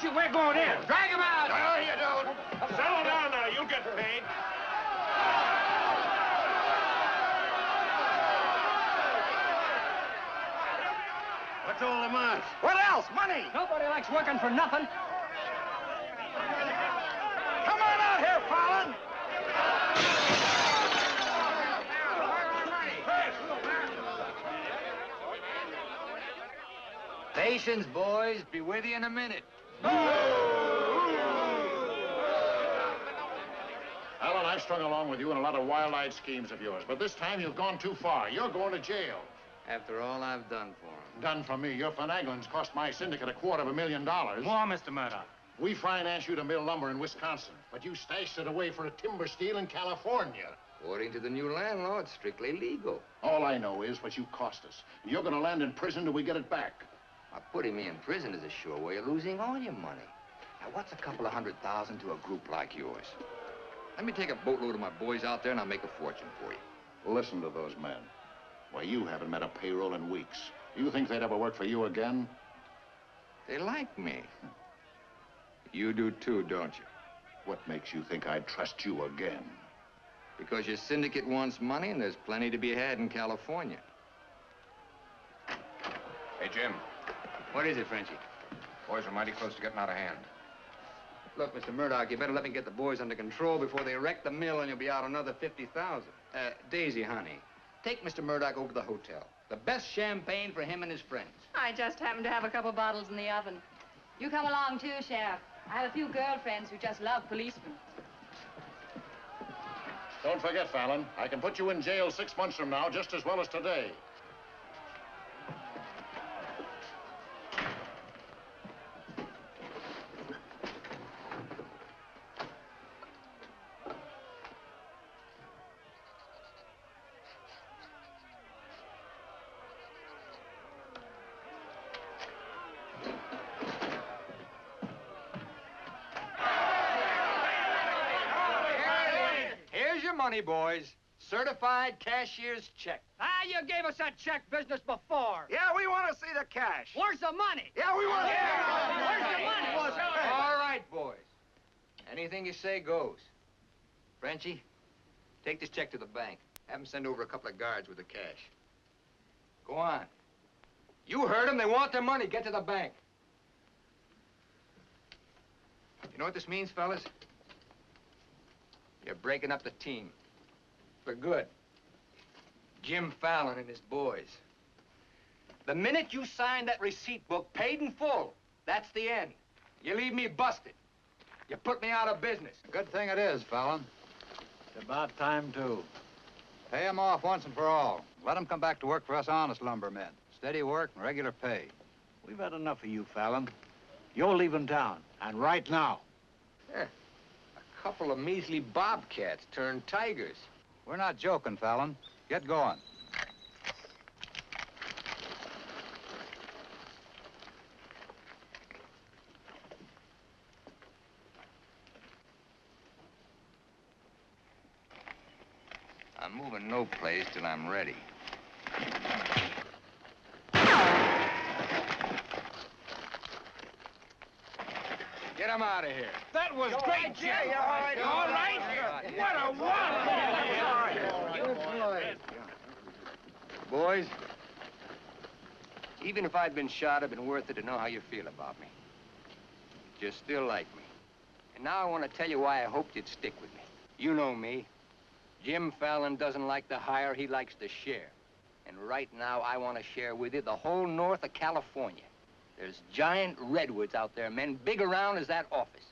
you. We're going in. Drag him out! No, you don't. Settle down now. You'll get paid. What's all the muss? What else? Money! Nobody likes working for nothing. Come on out here, Fallon! Patience, boys. Be with you in a minute. Alan, I've strung along with you in a lot of wild-eyed schemes of yours, but this time you've gone too far. You're going to jail. After all I've done for him. Done for me. Your finagling's cost my syndicate $250,000. More, Mr. Murdoch. We financed you to mill lumber in Wisconsin, but you stashed it away for a timber steal in California. According to the new land law, it's strictly legal. All I know is what you cost us. You're going to land in prison till we get it back. Putting me in prison is a sure way of losing all your money. Now, what's a couple of $100,000 to a group like yours? Let me take a boatload of my boys out there and I'll make a fortune for you. Listen to those men. Why, you haven't met a payroll in weeks. You think they'd ever work for you again? They like me. You do too, don't you? What makes you think I'd trust you again? Because your syndicate wants money and there's plenty to be had in California. Hey, Jim. What is it, Frenchie? Boys are mighty close to getting out of hand. Look, Mr. Murdoch, you better let me get the boys under control before they wreck the mill and you'll be out another $50,000. Daisy, honey, take Mr. Murdoch over to the hotel. The best champagne for him and his friends. I just happen to have a couple bottles in the oven. You come along too, Sheriff. I have a few girlfriends who just love policemen. Don't forget, Fallon, I can put you in jail 6 months from now just as well as today. Money, boys. Certified cashier's check. You gave us that check business before. Yeah, we want to see the cash. Where's the money? Yeah, we want to see Where's the money? All right, boys. Anything you say goes. Frenchie, take this check to the bank. Have them send over a couple of guards with the cash. Go on. You heard them. They want their money. Get to the bank. You know what this means, fellas? You're breaking up the team. For good. Jim Fallon and his boys. The minute you sign that receipt book, paid in full, that's the end. You leave me busted. You put me out of business. Good thing it is, Fallon. It's about time, too. Pay him off once and for all. Let him come back to work for us honest lumbermen. Steady work and regular pay. We've had enough of you, Fallon. You're leaving town, and right now. Yeah. A couple of measly bobcats turned tigers. We're not joking, Fallon. Get going. I'm moving no place till I'm ready. Get him out of here. That was great, Jim. Yeah, all right. All right? What a wallop! Boys, even if I'd been shot, it'd been worth it to know how you feel about me. You still like me. And now I want to tell you why I hoped you'd stick with me. You know me. Jim Fallon doesn't like the hire, he likes to share. And right now, I want to share with you the whole north of California. There's giant redwoods out there, men, big around as that office.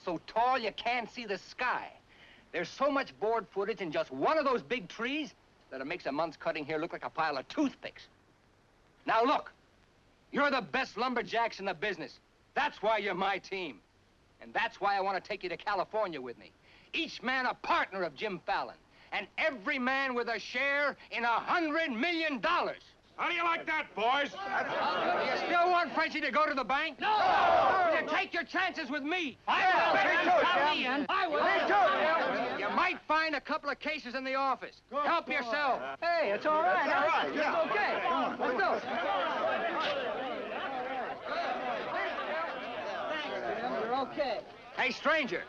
So tall you can't see the sky. There's so much board footage in just one of those big trees that it makes a month's cutting here look like a pile of toothpicks. Now look, you're the best lumberjacks in the business. That's why you're my team. And that's why I want to take you to California with me. Each man a partner of Jim Fallon. And every man with a share in $100 million. How do you like that, boys? Do you still want Frenchie to go to the bank? No! Will you take your chances with me? I will. You might find a couple of cases in the office. Help yourself. Hey, it's all right. All right. It's okay. Let's go. Okay. Hey, stranger.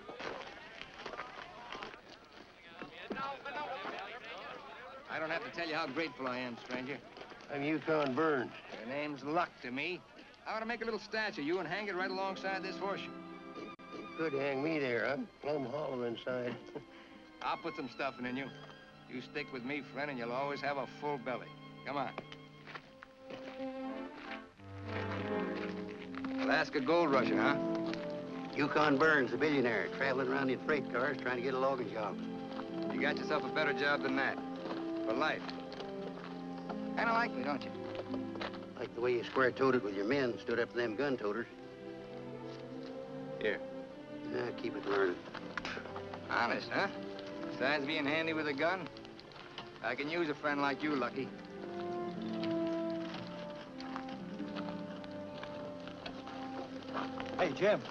I don't have to tell you how grateful I am, stranger. I'm Yukon Burns. Your name's luck to me. I want to make a little statue of you and hang it right alongside this horseshoe. You could hang me there. I'm plumb hollow inside. I'll put some stuffing in you. You stick with me, friend, and you'll always have a full belly. Come on. Alaska gold rusher, huh? Yukon Burns, the billionaire, traveling around in freight cars trying to get a logging job. You got yourself a better job than that. For life. Kinda like me, don't you? Like the way you square-toed it with your men, stood up to them gun-toters. Here. Yeah, keep it learning. Honest, huh? Besides being handy with a gun, I can use a friend like you, Lucky. Hey, Jim.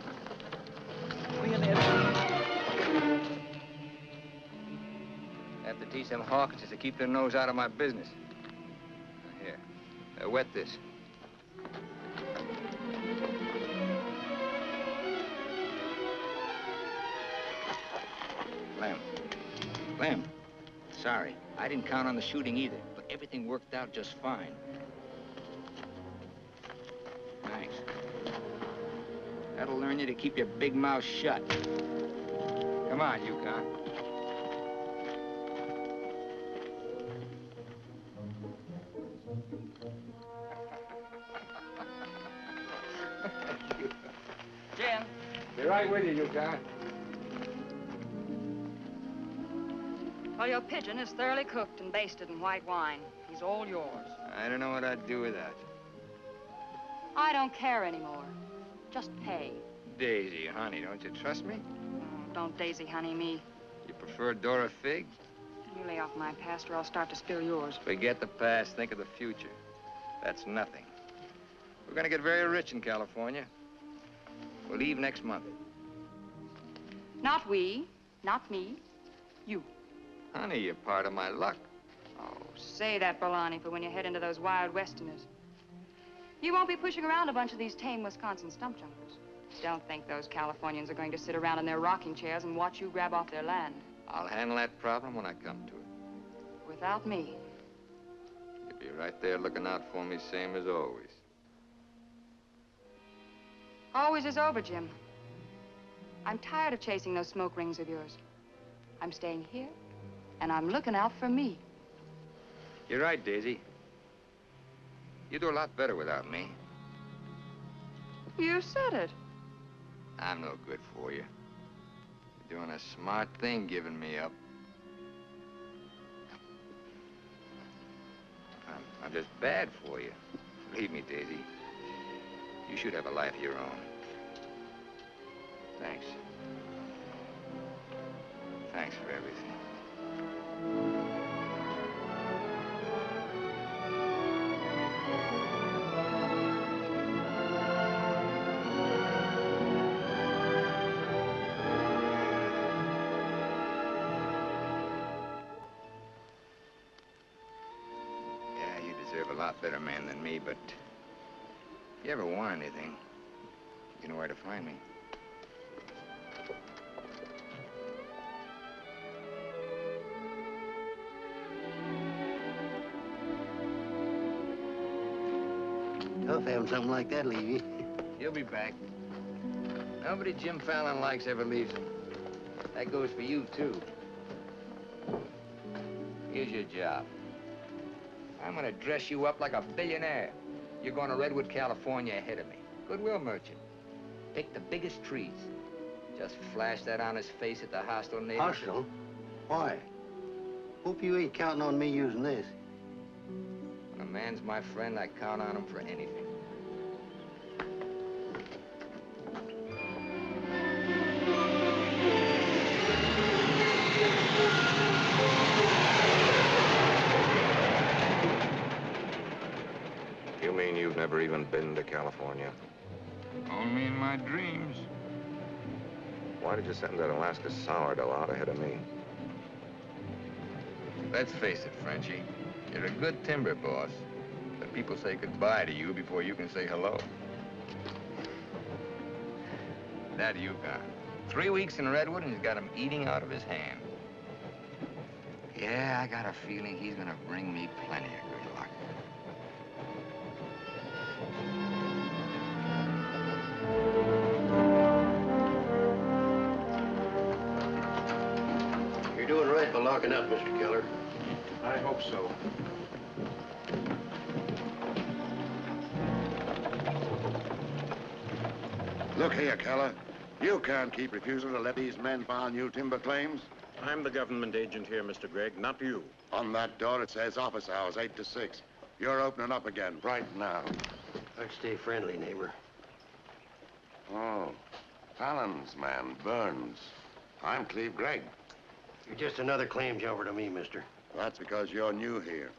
We in there? Have to teach them Hawkinses to keep their nose out of my business. Here, wet this. Lem, sorry. I didn't count on the shooting either, but everything worked out just fine. Thanks. That'll learn you to keep your big mouth shut. Come on, Yukon. Jim. Be right with you, Yukon. Well, your pigeon is thoroughly cooked and basted in white wine. He's all yours. I don't know what I'd do without you. I don't care anymore. Just pay. Daisy, honey, don't you trust me? Oh, don't daisy honey me. You prefer Dora Fig? You lay off my past or I'll start to spill yours. Forget the past, think of the future. That's nothing. We're gonna get very rich in California. We'll leave next month. Not we, not me, you. Honey, you're part of my luck. Oh, say that, Bolani, for when you head into those wild westerners. You won't be pushing around a bunch of these tame Wisconsin stump jumpers. Don't think those Californians are going to sit around in their rocking chairs and watch you grab off their land. I'll handle that problem when I come to it. Without me. You'll be right there looking out for me, same as always. Always is over, Jim. I'm tired of chasing those smoke rings of yours. I'm staying here, and I'm looking out for me. You're right, Daisy. You do a lot better without me. You said it. I'm no good for you. You're doing a smart thing giving me up. I'm just bad for you. Believe me, Daisy. You should have a life of your own. Thanks. Thanks for everything. A lot better man than me, but if you ever want anything, you know where to find me. Tough having something like that leave you. He'll be back. Nobody Jim Fallon likes ever leaves him. That goes for you, too. Here's your job. I'm gonna dress you up like a billionaire. You're going to Redwood, California ahead of me. Goodwill merchant. Pick the biggest trees. Just flash that on his face at the hostile neighbors. Hostile? Why? Hope you ain't counting on me using this. When a man's my friend, I count on him for anything. You mean you've never even been to California? Only in my dreams. Why did you send that Alaska sourdough out ahead of me? Let's face it, Frenchie. You're a good timber boss. But people say goodbye to you before you can say hello. That Yukon. 3 weeks in Redwood and he's got him eating out of his hand. Yeah, I got a feeling he's gonna bring me plenty of good luck. You're doing right by locking up, Mr. Keller. I hope so. Look here, Keller. You can't keep refusing to let these men file new timber claims. I'm the government agent here, Mr. Gregg, not you. On that door, it says office hours, 8 to 6. You're opening up again, right now. I'd stay friendly, neighbor. Oh, Fallon's man, Burns. I'm Cleve Gregg. You're just another claim jumper to me, mister. That's because you're new here.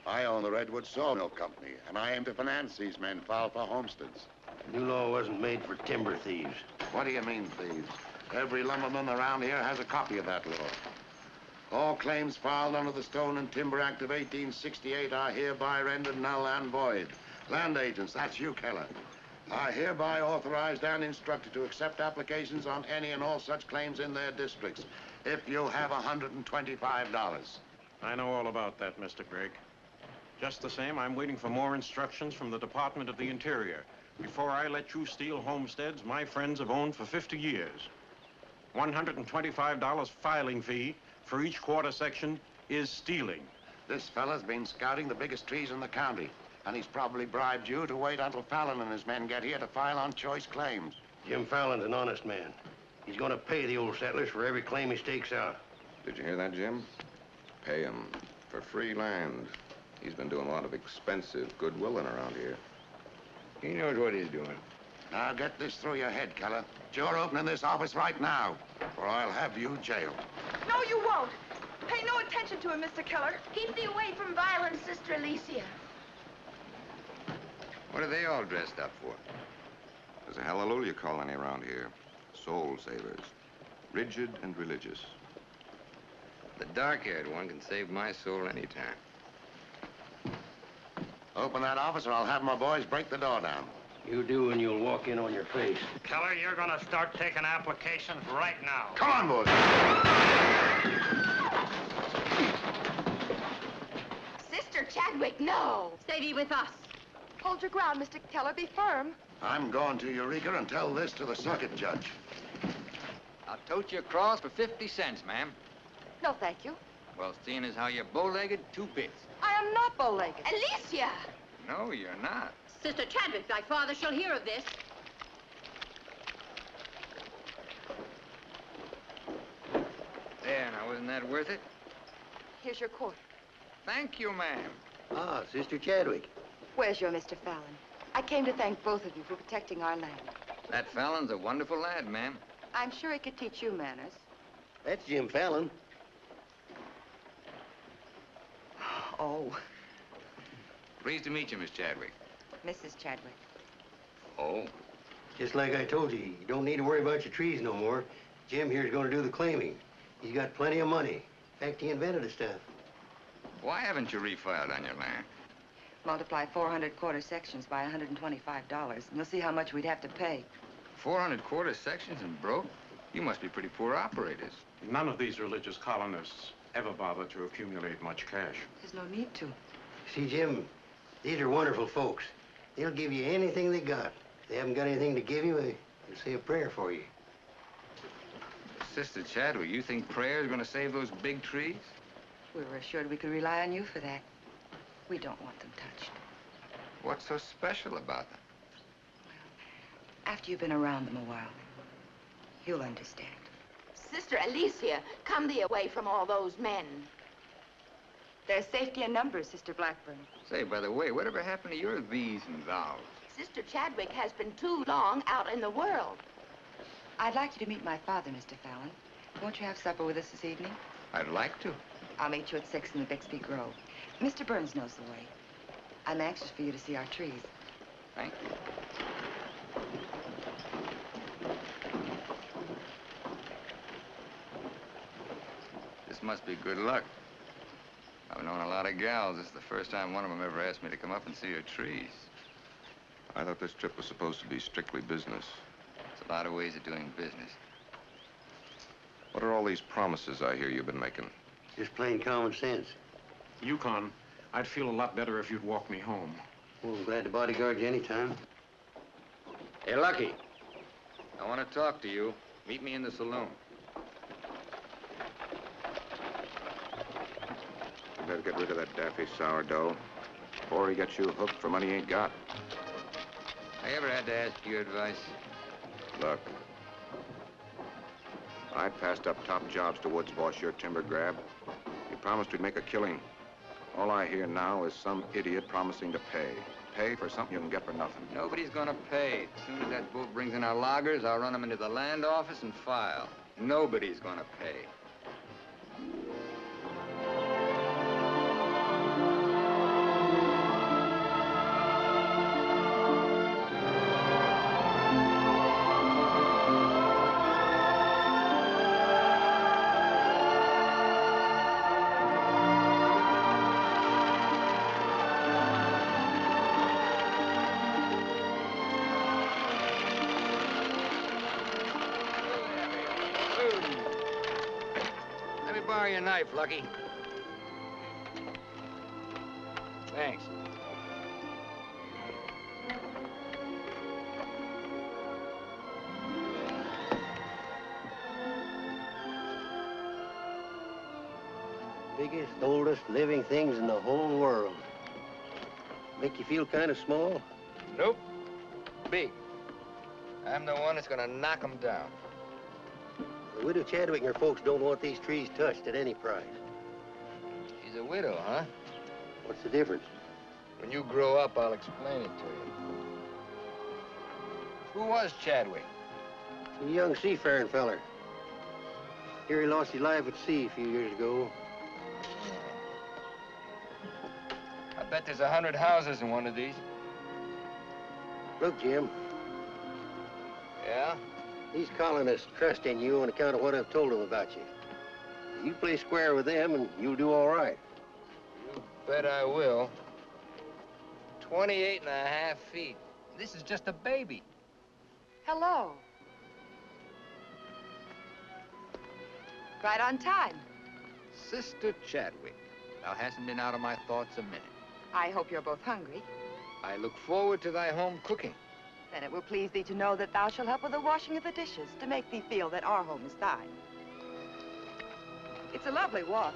I own the Redwood Sawmill Company, and I aim to finance these men filed for homesteads. The new law wasn't made for timber thieves. What do you mean, thieves? Every lumberman around here has a copy of that law. All claims filed under the Stone and Timber Act of 1868 are hereby rendered null and void. Land agents, that's you, Keller, are hereby authorized and instructed to accept applications on any and all such claims in their districts if you have $125. I know all about that, Mr. Gregg. Just the same, I'm waiting for more instructions from the Department of the Interior before I let you steal homesteads my friends have owned for 50 years. $125 filing fee for each quarter section is stealing. This fella's been scouting the biggest trees in the county, and he's probably bribed you to wait until Fallon and his men get here to file on choice claims. Jim Fallon's an honest man. He's gonna pay the old settlers for every claim he stakes out. Did you hear that, Jim? Pay him for free land. He's been doing a lot of expensive goodwilling around here. He knows what he's doing. Now get this through your head, Keller. You're opening this office right now, or I'll have you jailed. No, you won't. Pay no attention to him, Mr. Keller. Keep thee away from violence, Sister Alicia. What are they all dressed up for? There's a hallelujah colony around here. Soul savers. Rigid and religious. The dark-haired one can save my soul anytime. Open that office, or I'll have my boys break the door down. You do, and you'll walk in on your face. Keller, you're gonna start taking applications right now. Come on, boys. Sister Chadwick, no. Stay thee with us. Hold your ground, Mr. Keller. Be firm. I'm going to Eureka and tell this to the circuit judge. I'll tote you across for 50 cents, ma'am. No, thank you. Well, seeing as how you're bow-legged, 2 bits. I am not bow-legged. Alicia! No, you're not. Sister Chadwick, thy father shall hear of this. There, now, wasn't that worth it? Here's your quarter. Thank you, ma'am. Ah, Sister Chadwick. Where's your Mr. Fallon? I came to thank both of you for protecting our land. That Fallon's a wonderful lad, ma'am. I'm sure he could teach you manners. That's Jim Fallon. Oh, Pleased to meet you, Miss Chadwick. Mrs. Chadwick. Oh? Just like I told you, you don't need to worry about your trees no more. Jim here's gonna do the claiming. He's got plenty of money. In fact, he invented the stuff. Why haven't you refiled on your land? Multiply 400 quarter sections by $125, and you'll see how much we'd have to pay. 400 quarter sections and broke? You must be pretty poor operators. None of these religious colonists ever bother to accumulate much cash. There's no need to. See, Jim, these are wonderful folks. They'll give you anything they got. If they haven't got anything to give you, they'll say a prayer for you. Sister Chadwick, you think prayer's gonna save those big trees? We were assured we could rely on you for that. We don't want them touched. What's so special about them? After you've been around them a while, you'll understand. Sister Alicia, come thee away from all those men. There's safety in numbers, Sister Blackburn. Say, by the way, whatever happened to your these and thous? Sister Chadwick has been too long out in the world. I'd like you to meet my father, Mr. Fallon. Won't you have supper with us this evening? I'd like to. I'll meet you at 6 in the Bixby Grove. Mr. Burns knows the way. I'm anxious for you to see our trees. Thank you. This must be good luck. I've known a lot of gals. This is the first time one of them ever asked me to come up and see her trees. I thought this trip was supposed to be strictly business. It's a lot of ways of doing business. What are all these promises I hear you've been making? Just plain common sense. Yukon, I'd feel a lot better if you'd walk me home. Well, I'm glad to bodyguard you anytime. Hey, Lucky. I want to talk to you. Meet me in the saloon. You better get rid of that daffy sourdough before he gets you hooked for money he ain't got. I ever had to ask your advice? Look, I passed up top jobs to Woods boss your timber grab. He promised we'd make a killing. All I hear now is some idiot promising to pay. Pay for something you can get for nothing. Nobody's gonna pay. As soon as that boat brings in our loggers, I'll run them into the land office and file. Nobody's gonna pay. Borrow your knife, Lucky. Thanks. Biggest, oldest living things in the whole world. Make you feel kind of small? Nope. Big. I'm the one that's gonna knock them down. The widow Chadwick and her folks don't want these trees touched at any price. She's a widow, huh? What's the difference? When you grow up, I'll explain it to you. Who was Chadwick? A young seafaring feller. Here he lost his life at sea a few years ago. I bet there's 100 houses in one of these. Look, Jim. Yeah? These colonists trust in you on account of what I've told them about you. You play square with them and you'll do all right. You bet I will. 28 and a half feet. This is just a baby. Hello. Right on time. Sister Chadwick. Thou hasn't been out of my thoughts a minute. I hope you're both hungry. I look forward to thy home cooking. Then it will please thee to know that thou shalt help with the washing of the dishes to make thee feel that our home is thine. It's a lovely walk.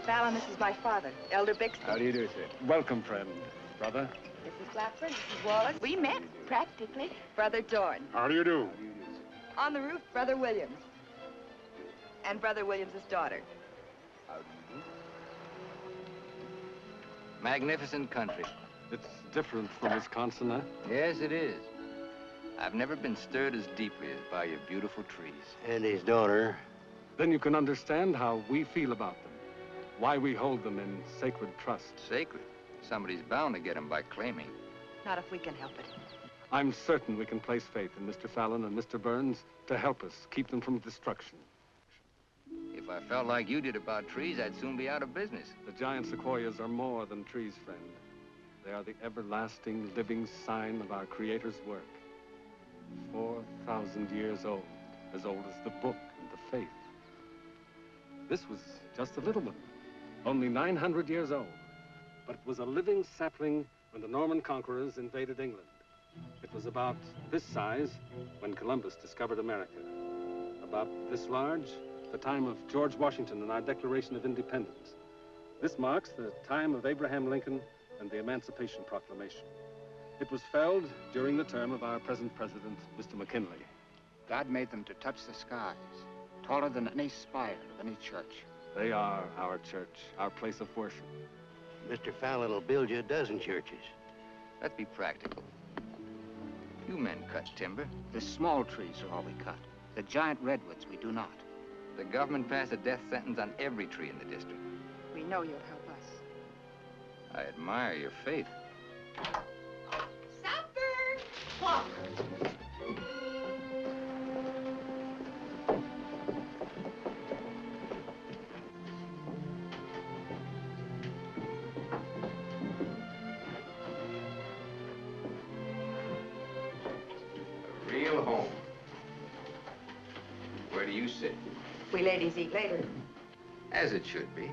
Fallon, this is my father, Elder Bixby. How do you do, sir? Welcome, friend. Brother? Mrs. Blackford, Mrs. Wallace. We met, practically. Brother Dorn. How do you do? On the roof, Brother Williams. And Brother Williams's daughter. How do you do? Magnificent country. It's different from Wisconsin, huh? Yes, it is. I've never been stirred as deeply as by your beautiful trees. And his daughter. Then you can understand how we feel about them. Why we hold them in sacred trust. Sacred? Somebody's bound to get them by claiming. Not if we can help it. I'm certain we can place faith in Mr. Fallon and Mr. Burns to help us keep them from destruction. If I felt like you did about trees, I'd soon be out of business. The giant sequoias are more than trees, friend. They are the everlasting, living sign of our Creator's work. 4,000 years old as the book and the faith. This was just a little one. Only 900 years old, but it was a living sapling when the Norman conquerors invaded England. It was about this size when Columbus discovered America. About this large, the time of George Washington and our Declaration of Independence. This marks the time of Abraham Lincoln and the Emancipation Proclamation. It was felled during the term of our present president, Mr. McKinley. God made them to touch the skies, taller than any spire of any church. They are our church, our place of worship. Mr. Fallon will build you a dozen churches. Let's be practical. You men cut timber. The small trees are all we cut. The giant redwoods we do not. The government passed a death sentence on every tree in the district. We know you'll help us. I admire your faith. Supper! A real home. Where do you sit? We ladies eat later. As it should be.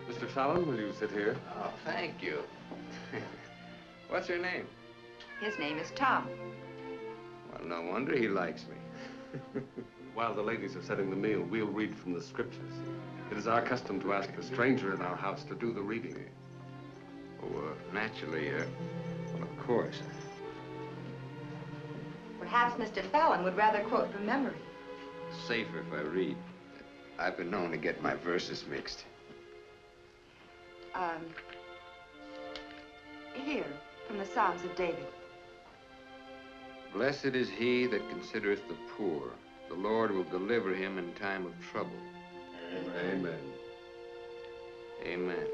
Mr. Fallon, will you sit here? Oh, thank you. What's her name? His name is Tom. Well, no wonder he likes me. While the ladies are setting the meal, we'll read from the scriptures. It is our custom to ask a stranger in our house to do the reading. Oh, naturally, well, of course. Perhaps Mr. Fallon would rather quote from memory. Safer if I read. I've been known to get my verses mixed. Here, from the Psalms of David. Blessed is he that considereth the poor. The Lord will deliver him in time of trouble. Amen. Amen.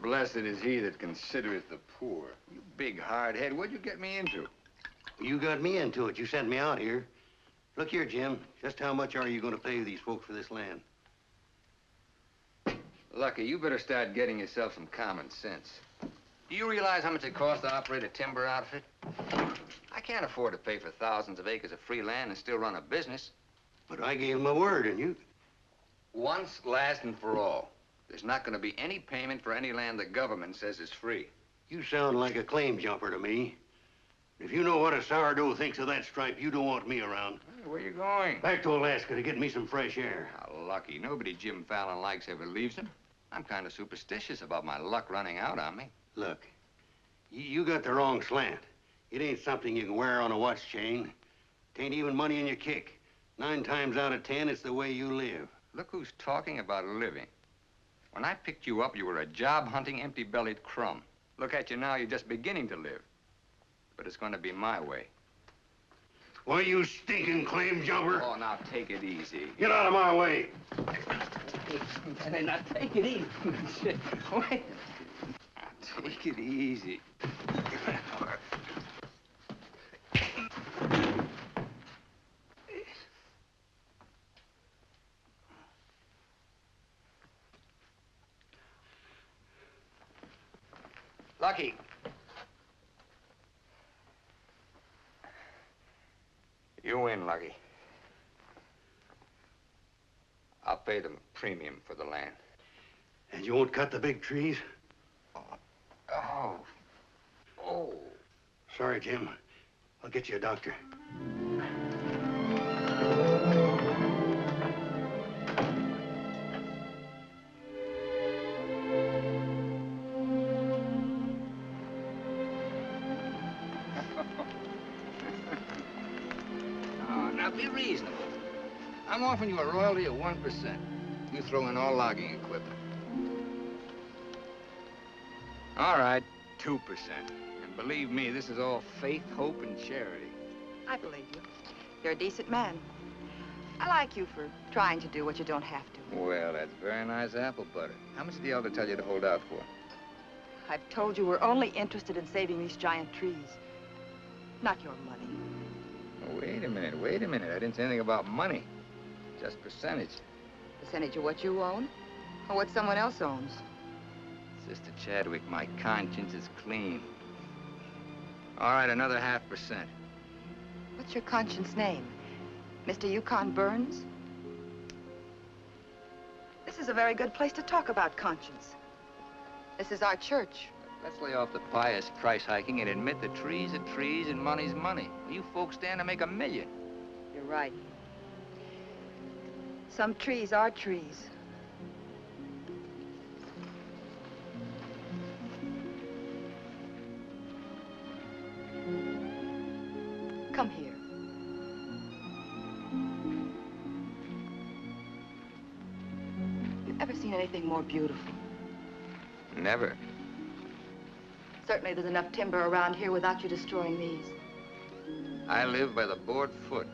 Blessed is he that considereth the poor. You big hard head, what'd you get me into? You got me into it. You sent me out here. Look here, Jim. Just how much are you going to pay these folks for this land? Lucky, you better start getting yourself some common sense. Do you realize how much it costs to operate a timber outfit? I can't afford to pay for thousands of acres of free land and still run a business. But I gave my word, and you... Once, last, and for all. There's not going to be any payment for any land the government says is free. You sound like a claim jumper to me. If you know what a sourdough thinks of that stripe, you don't want me around. Hey, where you going? Back to Alaska to get me some fresh air. How lucky. Nobody Jim Fallon likes ever leaves him. I'm kind of superstitious about my luck running out on me. Look, you got the wrong slant. It ain't something you can wear on a watch chain. It ain't even money in your kick. 9 times out of 10, it's the way you live. Look who's talking about living. When I picked you up, you were a job-hunting, empty-bellied crumb. Look at you now, you're just beginning to live. But it's going to be my way. Why, you stinking claim jumper? Oh, now take it easy. Get out of my way. Hey, now take it easy. Wait. Take it easy. Lucky. You win, Lucky. I'll pay the premium for the land. And you won't cut the big trees? Oh. Oh. Sorry, Jim. I'll get you a doctor. Now, be reasonable. I'm offering you a royalty of 1%. You throw in all logging equipment. All right, 2%. And believe me, this is all faith, hope, and charity. I believe you. You're a decent man. I like you for trying to do what you don't have to. Well, that's very nice apple butter. How much did the elder tell you to hold out for? I've told you we're only interested in saving these giant trees, not your money. Oh, wait a minute. I didn't say anything about money. Just percentage. Percentage of what you own, or what someone else owns. Sister Chadwick, my conscience is clean. All right, another 0.5%. What's your conscience name? Mr. Yukon Burns? This is a very good place to talk about conscience. This is our church. Let's lay off the pious price hiking and admit that trees are trees and money's money. You folks stand to make $1 million. You're right. Some trees are trees. Come here. You ever seen anything more beautiful? Never. Certainly there's enough timber around here without you destroying these. I live by the board foot.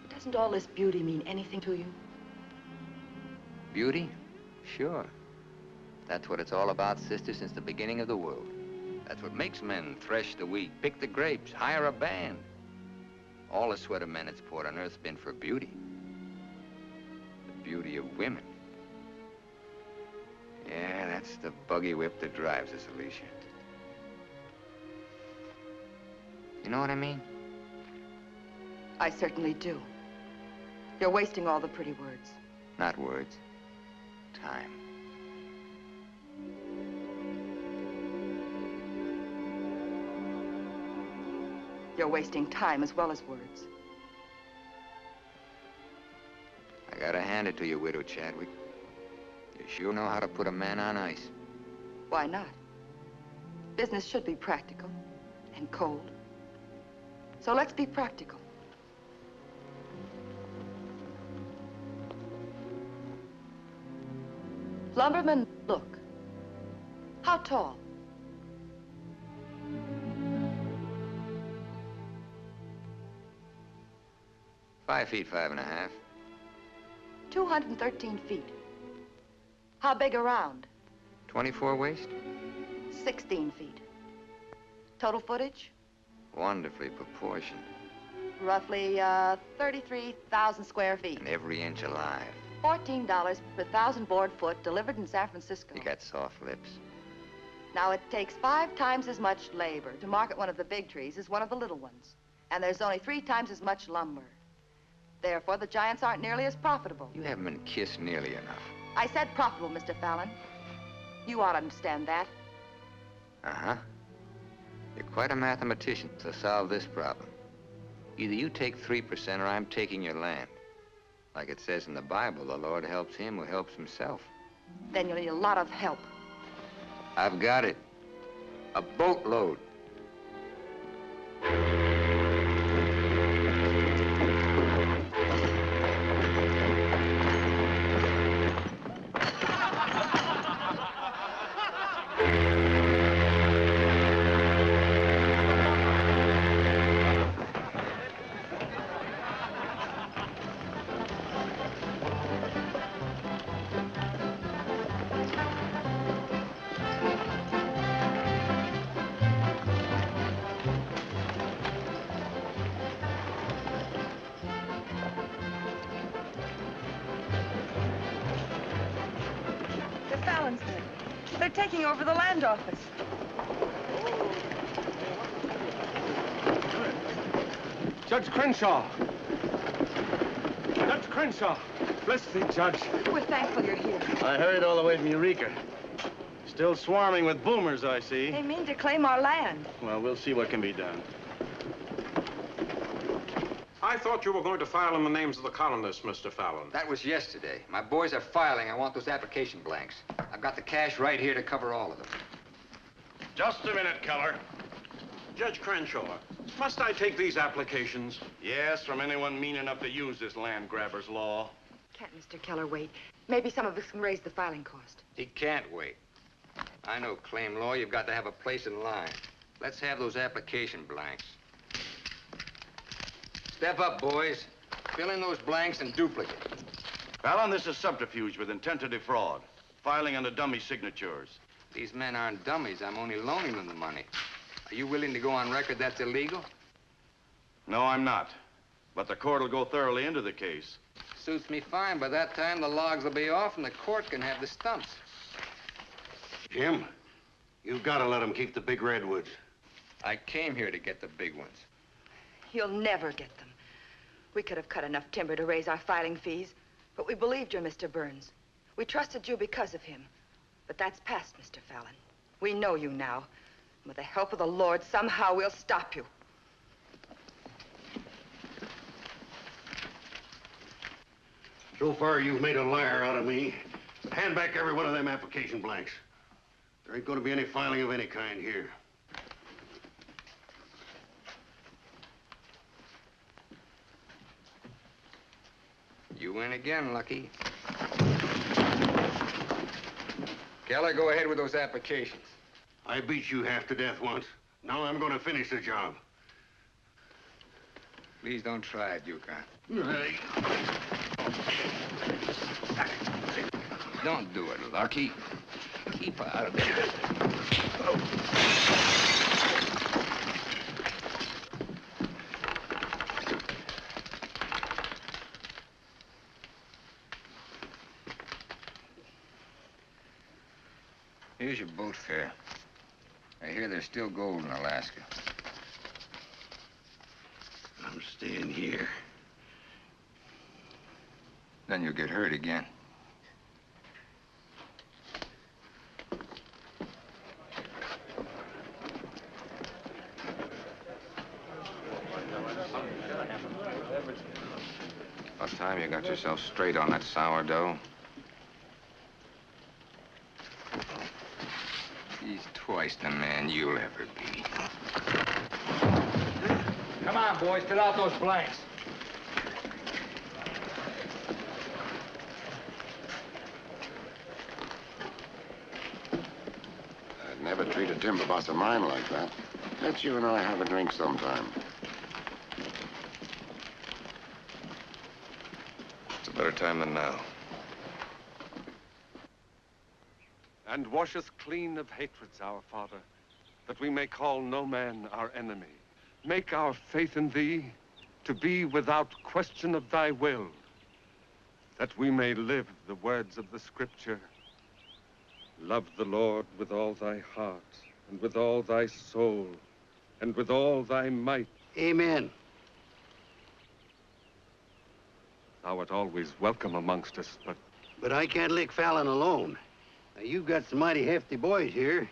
Doesn't all this beauty mean anything to you? Beauty? Sure. That's what it's all about, sister, since the beginning of the world. That's what makes men thresh the wheat, pick the grapes, hire a band. All the sweat of men that's poured on earth's been for beauty. The beauty of women. Yeah, that's the buggy whip that drives us, Alicia. You know what I mean? I certainly do. You're wasting all the pretty words. Not words. Time. You're wasting time as well as words. I gotta hand it to you, Widow Chadwick. You sure know how to put a man on ice. Why not? Business should be practical and cold. So let's be practical. Lumberman, look. How tall? 5 feet, 5.5. 213 feet. How big around? 24 waist? 16 feet. Total footage? Wonderfully proportioned. Roughly 33,000 square feet. And every inch alive. $14 per 1,000 board foot delivered in San Francisco. You got soft lips. Now, it takes 5 times as much labor to market one of the big trees as one of the little ones. And there's only 3 times as much lumber. Therefore, the giants aren't nearly as profitable. You haven't been kissed nearly enough. I said profitable, Mr. Fallon. You ought to understand that. Uh-huh. You're quite a mathematician to solve this problem. Either you take 3% or I'm taking your land. Like it says in the Bible, the Lord helps him who helps himself. Then you'll need a lot of help. I've got it. A boatload. They're taking over the land office. Judge Crenshaw! Judge Crenshaw! Bless thee, Judge. We're thankful you're here. I hurried all the way from Eureka. Still swarming with boomers, I see. They mean to claim our land. Well, we'll see what can be done. I thought you were going to file in the names of the colonists, Mr. Fallon. That was yesterday. My boys are filing. I want those application blanks. I've got the cash right here to cover all of them. Just a minute, Keller. Judge Crenshaw, must I take these applications? Yes, from anyone mean enough to use this land grabber's law. Can't Mr. Keller wait? Maybe some of us can raise the filing cost. He can't wait. I know claim law. You've got to have a place in line. Let's have those application blanks. Step up, boys. Fill in those blanks and duplicate. Fallon, this is subterfuge with intent to defraud. Filing under dummy signatures. These men aren't dummies. I'm only loaning them the money. Are you willing to go on record that's illegal? No, I'm not. But the court will go thoroughly into the case. Suits me fine. By that time, the logs will be off and the court can have the stumps. Jim, you've got to let them keep the big redwoods. I came here to get the big ones. You'll never get them. We could have cut enough timber to raise our filing fees, but we believed you, Mr. Burns. We trusted you because of him. But that's past, Mr. Fallon. We know you now. And with the help of the Lord, somehow we'll stop you. So far, you've made a liar out of me. Hand back every one of them application blanks. There ain't going to be any filing of any kind here. You win again, Lucky. Keller, go ahead with those applications. I beat you half to death once. Now I'm going to finish the job. Please don't try it, Yukon. Hey. Don't do it, Lucky. Keep out of there. Here's your boat fare. I hear there's still gold in Alaska. I'm staying here. Then you'll get hurt again. About time you got yourself straight on that sourdough. He's twice the man you'll ever be. Come on, boys, fill out those blanks. I'd never treat a timber boss of mine like that. Let's you and I have a drink sometime. It's a better time than now. And wash us clean of hatreds, our Father, that we may call no man our enemy. Make our faith in thee to be without question of thy will, that we may live the words of the Scripture. Love the Lord with all thy heart, and with all thy soul, and with all thy might. Amen. Thou art always welcome amongst us, But I can't lick Fallon alone. Now, you've got some mighty hefty boys here,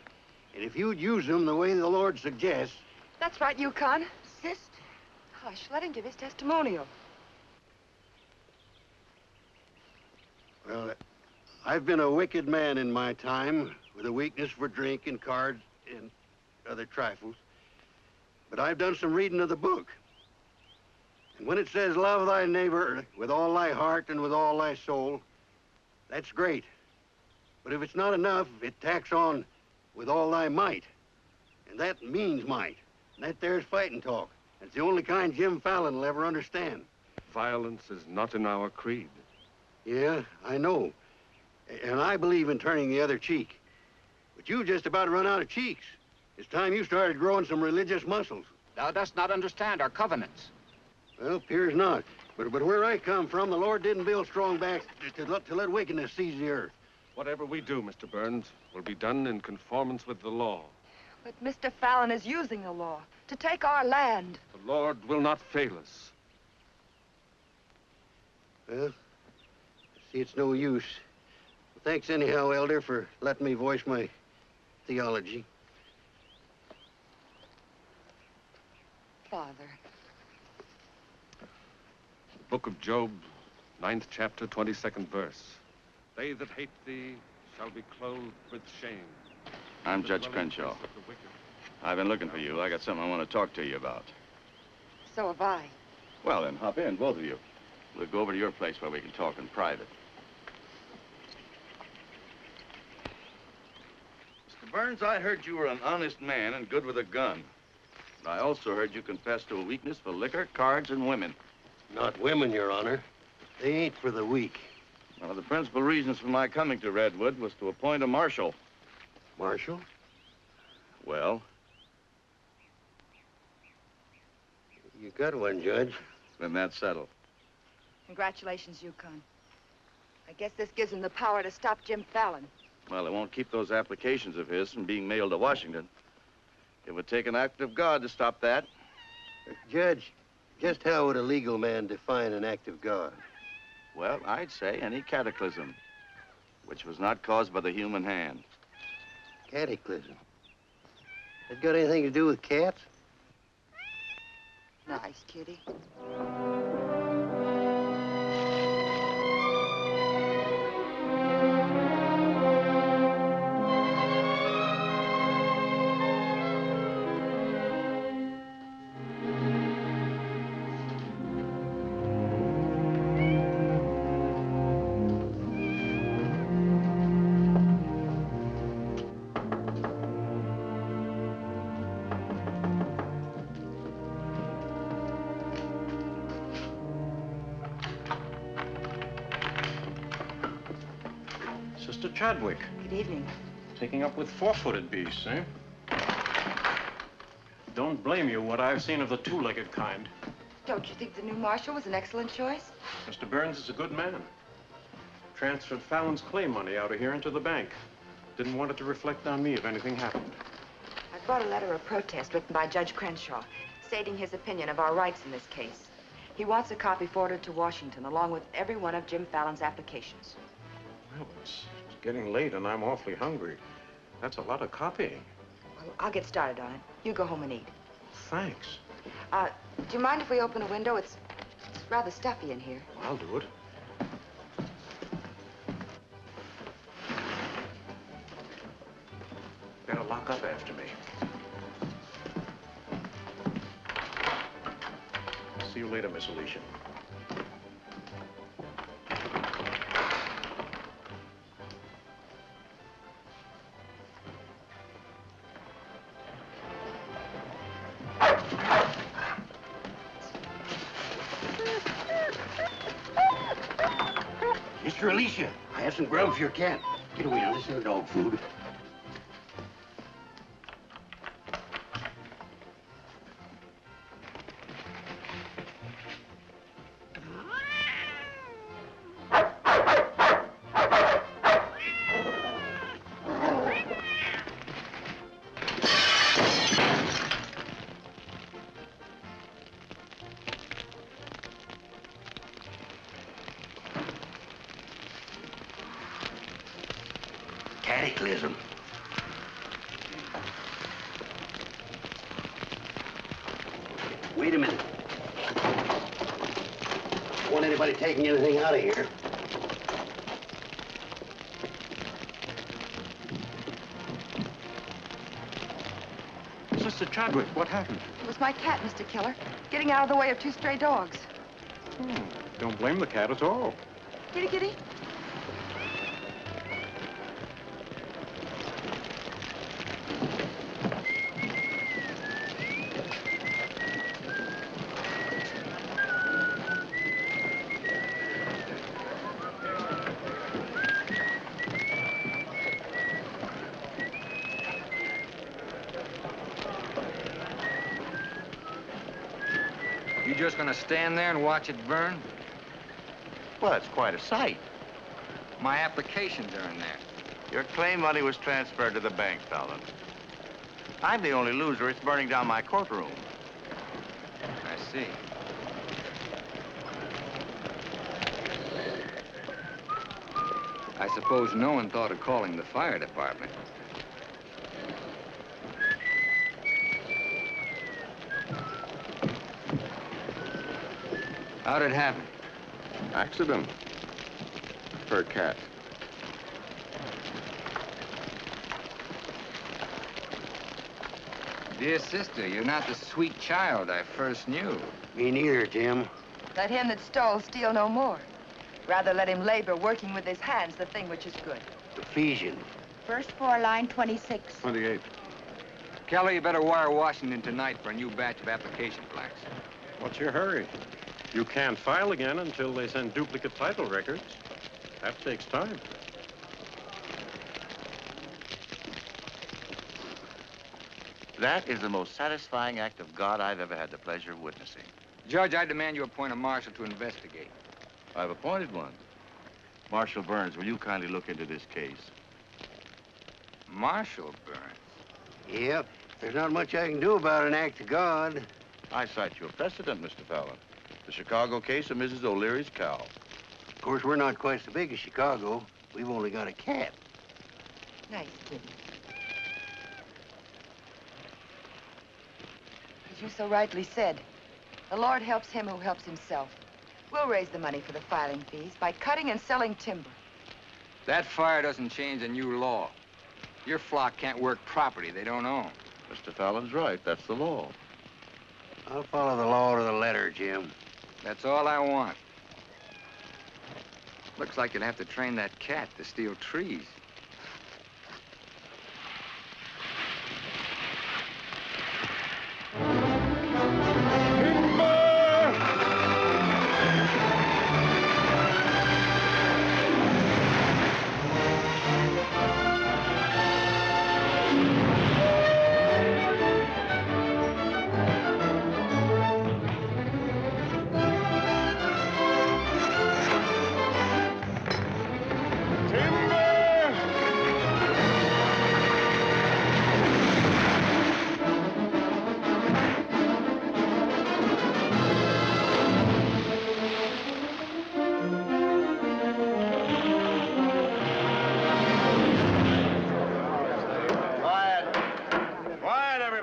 and if you'd use them the way the Lord suggests... That's right, Yukon. Sister. Hush, let him give his testimonial. Well, I've been a wicked man in my time, with a weakness for drink and cards and other trifles. But I've done some reading of the book. And when it says, love thy neighbor with all thy heart and with all thy soul, that's great. But if it's not enough, it tacks on with all thy might. And that means might. And that there's fighting talk. It's the only kind Jim Fallon will ever understand. violence is not in our creed. Yeah, I know. And I believe in turning the other cheek. But you just about run out of cheeks. It's time you started growing some religious muscles. Thou dost not understand our covenants. Well, appears not. But where I come from, the Lord didn't build strong backs to let wickedness seize the earth. Whatever we do, Mr. Burns, will be done in conformance with the law. But Mr. Fallon is using the law to take our land. The Lord will not fail us. Well, see, it's no use. Thanks anyhow, Elder, for letting me voice my theology. Father. The book of Job, 9th chapter, 22nd verse. They that hate thee shall be clothed with shame. I'm Judge Crenshaw. I've been looking for you. I got something I want to talk to you about. So have I. Well, then, hop in, both of you. We'll go over to your place where we can talk in private. Mr. Burns, I heard you were an honest man and good with a gun. But I also heard you confess to a weakness for liquor, cards, and women. Not women, Your Honor. They ain't for the weak. One of the principal reasons for my coming to Redwood was to appoint a marshal. Marshal? Well? You got one, Judge. Then that's settled. Congratulations, Yukon. I guess this gives him the power to stop Jim Fallon. Well, it won't keep those applications of his from being mailed to Washington. It would take an act of God to stop that. Judge, just how would a legal man define an act of God? Well, I'd say any cataclysm, which was not caused by the human hand. Cataclysm? That got anything to do with cats? Nice, kitty. Chadwick. Good evening. Taking up with four-footed beasts, eh? Don't blame you what I've seen of the two-legged kind. Don't you think the new marshal was an excellent choice? Mr. Burns is a good man. Transferred Fallon's clay money out of here into the bank. Didn't want it to reflect on me if anything happened. I brought a letter of protest written by Judge Crenshaw, stating his opinion of our rights in this case. He wants a copy forwarded to Washington, along with every one of Jim Fallon's applications. Well, it's getting late and I'm awfully hungry. That's a lot of copying. Well, I'll get started on it. You go home and eat. Thanks. Do you mind if we open a window? It's rather stuffy in here. I'll do it. Better lock up after me. See you later, Miss Alicia. Mr. Alicia, I have some grub for your cat. Get away now, this isn't dog food. Cataclysm. Wait a minute. Don't want anybody taking anything out of here. Sister Chadwick, what happened? It was my cat, Mr. Killer, getting out of the way of two stray dogs. Don't blame the cat at all. Kitty, kitty. You just gonna stand there and watch it burn? Well, that's quite a sight. My applications are in there. Your claim money was transferred to the bank, Fallon. I'm the only loser. It's burning down my courtroom. I see. I suppose no one thought of calling the fire department. How'd it happen? Accident. Fur cat. Dear sister, you're not the sweet child I first knew. Me neither, Jim. Let him that stole steal no more. Rather let him labor, working with his hands, the thing which is good. Ephesians. First floor, line 26. 28. Kelly, you better wire Washington tonight for a new batch of application plaques. What's your hurry? You can't file again until they send duplicate title records. That takes time. That is the most satisfying act of God I've ever had the pleasure of witnessing. Judge, I demand you appoint a marshal to investigate. I've appointed one. Marshal Burns, will you kindly look into this case? Marshal Burns? Yep. There's not much I can do about an act of God. I cite you a precedent, Mr. Fallon. The Chicago case of Mrs. O'Leary's cow. Of course, we're not quite so big as Chicago. We've only got a cat. Nice kitty. As you so rightly said, the Lord helps him who helps himself. We'll raise the money for the filing fees by cutting and selling timber. That fire doesn't change the new law. Your flock can't work property they don't own. Mr. Fallon's right. That's the law. I'll follow the law to the letter, Jim. That's all I want. Looks like you'll have to train that cat to steal trees.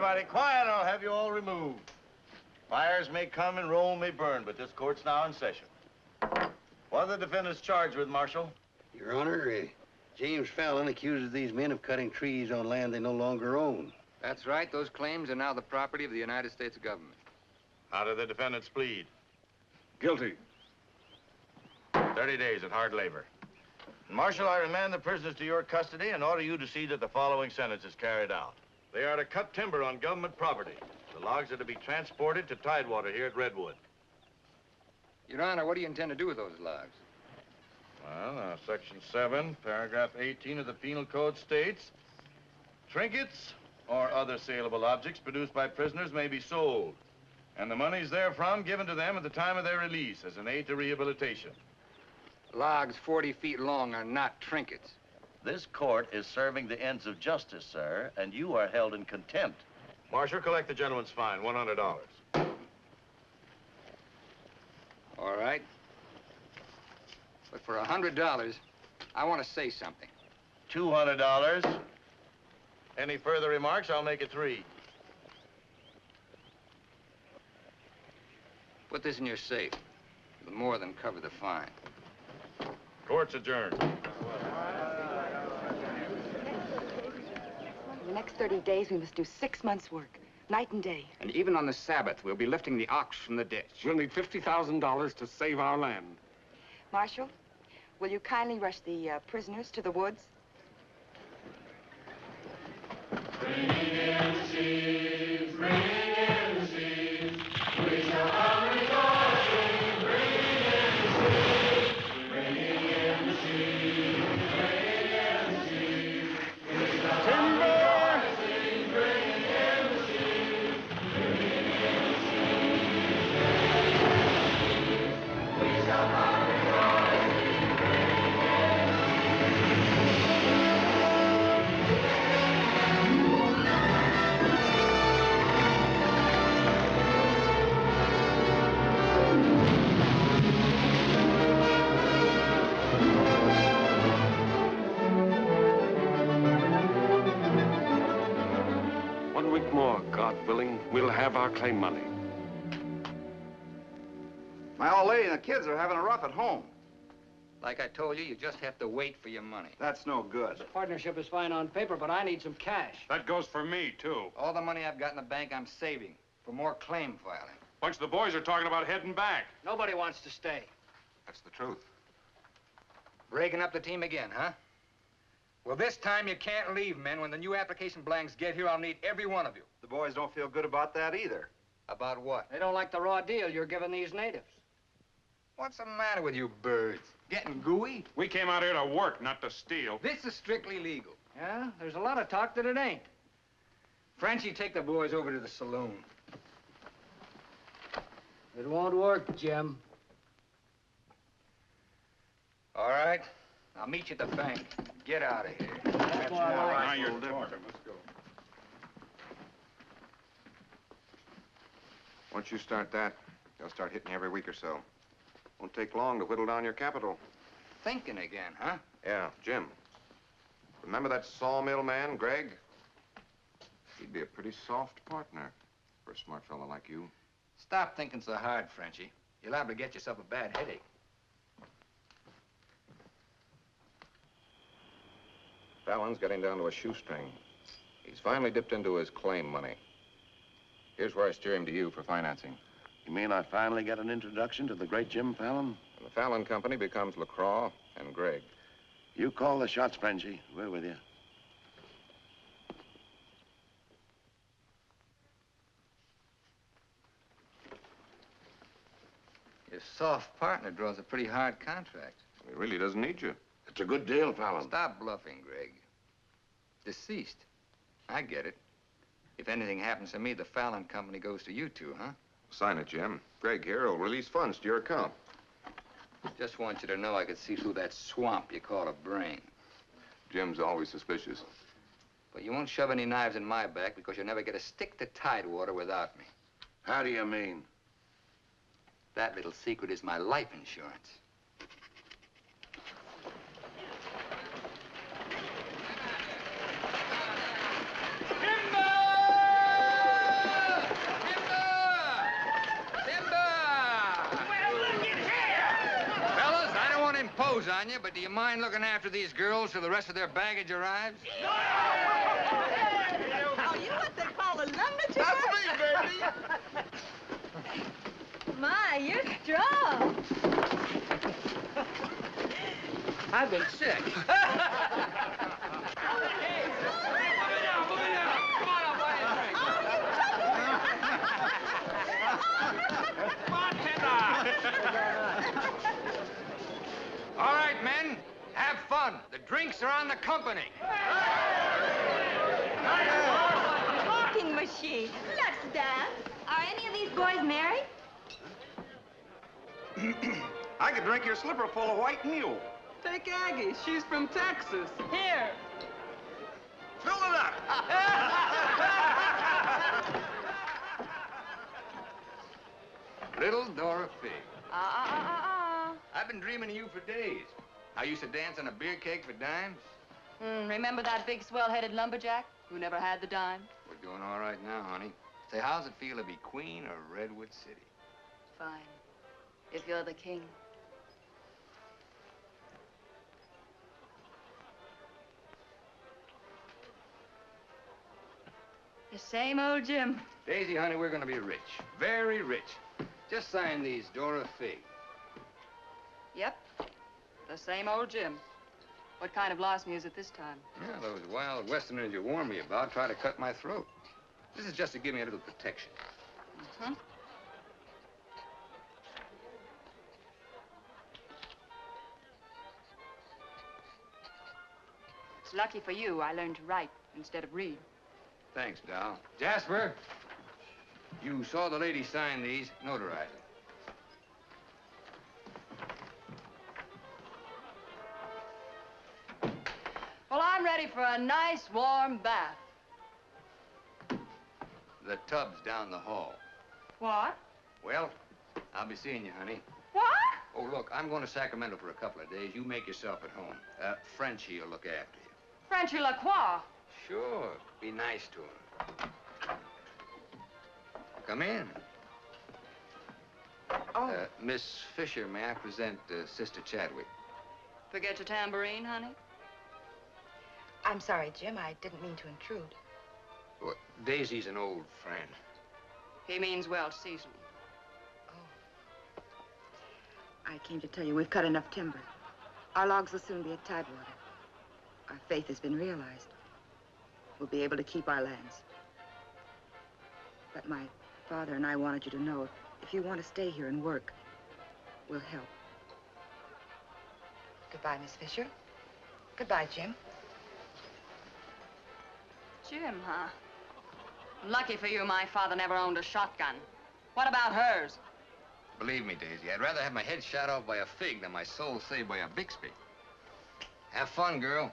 everybody, quiet, I'll have you all removed. Fires may come and Rome may burn, but this court's now in session. What are the defendants charged with, Marshal? Your Honor, James Fallon accuses these men of cutting trees on land they no longer own. That's right. Those claims are now the property of the United States government. How do the defendants plead? Guilty. 30 days at hard labor. Marshal, I remand the prisoners to your custody and order you to see that the following sentence is carried out. They are to cut timber on government property. The logs are to be transported to Tidewater here at Redwood. Your Honor, what do you intend to do with those logs? Well, Section 7, Paragraph 18 of the Penal Code states, trinkets or other saleable objects produced by prisoners may be sold, and the monies therefrom given to them at the time of their release as an aid to rehabilitation. Logs 40 feet long are not trinkets. This court is serving the ends of justice, sir, and you are held in contempt. Marshal, collect the gentleman's fine, $100. All right. But for $100, I want to say something. $200. Any further remarks, I'll make it 3. Put this in your safe. It'll more than cover the fine. Court's adjourned. For the next 30 days, we must do 6 months' work, night and day. And even on the Sabbath, we'll be lifting the ox from the ditch. We'll need $50,000 to save our land. Marshal, will you kindly rush the prisoners to the woods? Bring in the sheaves, bring in the sheaves. We shall have rejoicing. Bring in the sheaves, bringing in the sheaves, bringing in the sheaves. We shall have rejoicing. Bringing in the sheaves, bringing in the sheaves, bringing in the sheaves. We shall have rejoicing. Bringing in the One week more, God willing, we'll have our claim money. My old lady and the kids are having a rough at home. Like I told you, you just have to wait for your money. That's no good. The partnership is fine on paper, but I need some cash. That goes for me, too. All the money I've got in the bank, I'm saving for more claim filing. Bunch of the boys are talking about heading back. Nobody wants to stay. That's the truth. Breaking up the team again, huh? Well, this time you can't leave, men. When the new application blanks get here, I'll need every one of you. The boys don't feel good about that either. About what? They don't like the raw deal you're giving these natives. What's the matter with you birds? Getting gooey? We came out here to work, not to steal. This is strictly legal. Yeah, there's a lot of talk that it ain't. Frenchie, take the boys over to the saloon. It won't work, Jim. All right. I'll meet you at the bank. Get out of here. That's all right. Now you're talking. Let's go. Once you start that, they'll start hitting you every week or so. Won't take long to whittle down your capital. Thinking again, huh? Yeah, Jim. Remember that sawmill man, Greg? He'd be a pretty soft partner for a smart fellow like you. Stop thinking so hard, Frenchie. You're liable to get yourself a bad headache. Fallon's getting down to a shoestring. He's finally dipped into his claim money. Here's where I steer him to you for financing. You mean I finally get an introduction to the great Jim Fallon? And the Fallon Company becomes LaCroix and Gregg. You call the shots, Benjie. We're with you. Your soft partner draws a pretty hard contract. He really doesn't need you. It's a good deal, Fallon. Stop bluffing, Gregg. Deceased. I get it. If anything happens to me, the Fallon Company goes to you two, huh? Sign it, Jim. Gregg here will release funds to your account. Just want you to know I could see through that swamp you call a brain. Jim's always suspicious. But you won't shove any knives in my back because you'll never get a stick to Tidewater without me. How do you mean? That little secret is my life insurance. nose on you, but do you mind looking after these girls till the rest of their baggage arrives? Are you what they call a lumberjack? That's me, baby. My, you're strong. I've been sick. All right, men, have fun. The drinks are on the company. Talking machine. Let's dance. Are any of these boys married? I could drink your slipper full of white mule. Take Aggie. She's from Texas. Here. Fill it up. Little Dorothy. I've been dreaming of you for days. I used to dance on a beer keg for dimes. Remember that big swell-headed lumberjack who never had the dime? We're doing all right now, honey. Say, how's it feel to be queen of Redwood City? Fine. If you're the king. The same old Jim. Daisy, honey, we're gonna be rich. Very rich. Just sign these, Dorothy. Yep. The same old Jim. What kind of larceny is it this time? Yeah, those wild Westerners you warned me about try to cut my throat. This is just to give me a little protection. Uh-huh. It's lucky for you I learned to write instead of read. Thanks, Doll. Jasper, you saw the lady sign these. Notarize it. Well, I'm ready for a nice warm bath. The tub's down the hall. What? Well, I'll be seeing you, honey. What? Oh, look, I'm going to Sacramento for a couple of days. You make yourself at home. Frenchie will look after you. Frenchy Lacroix. Sure. Be nice to him. Come in. Oh. Miss Fisher, may I present Sister Chadwick? Forget your tambourine, honey? I'm sorry, Jim. I didn't mean to intrude. Well, Daisy's an old friend. He means well seasoned. I came to tell you we've cut enough timber. Our logs will soon be at tidewater. Our faith has been realized. We'll be able to keep our lands. But my father and I wanted you to know if you want to stay here and work, we'll help. Goodbye, Miss Fisher. Goodbye, Jim. Jim, huh? Lucky for you, my father never owned a shotgun. What about hers? Believe me, Daisy, I'd rather have my head shot off by a fig than my soul saved by a Bixby. Have fun, girl.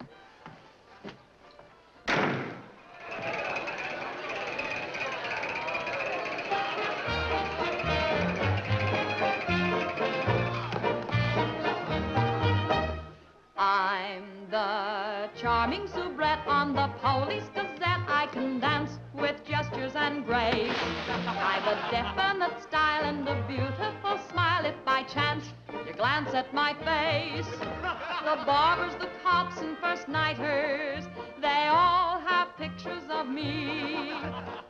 I'm the charming soubrette on the Police Gazette. I can dance with gestures and grace. I've a definite style and a beautiful smile. If by chance you glance at my face, the barbers, the cops, and first nighters, they all have pictures of me.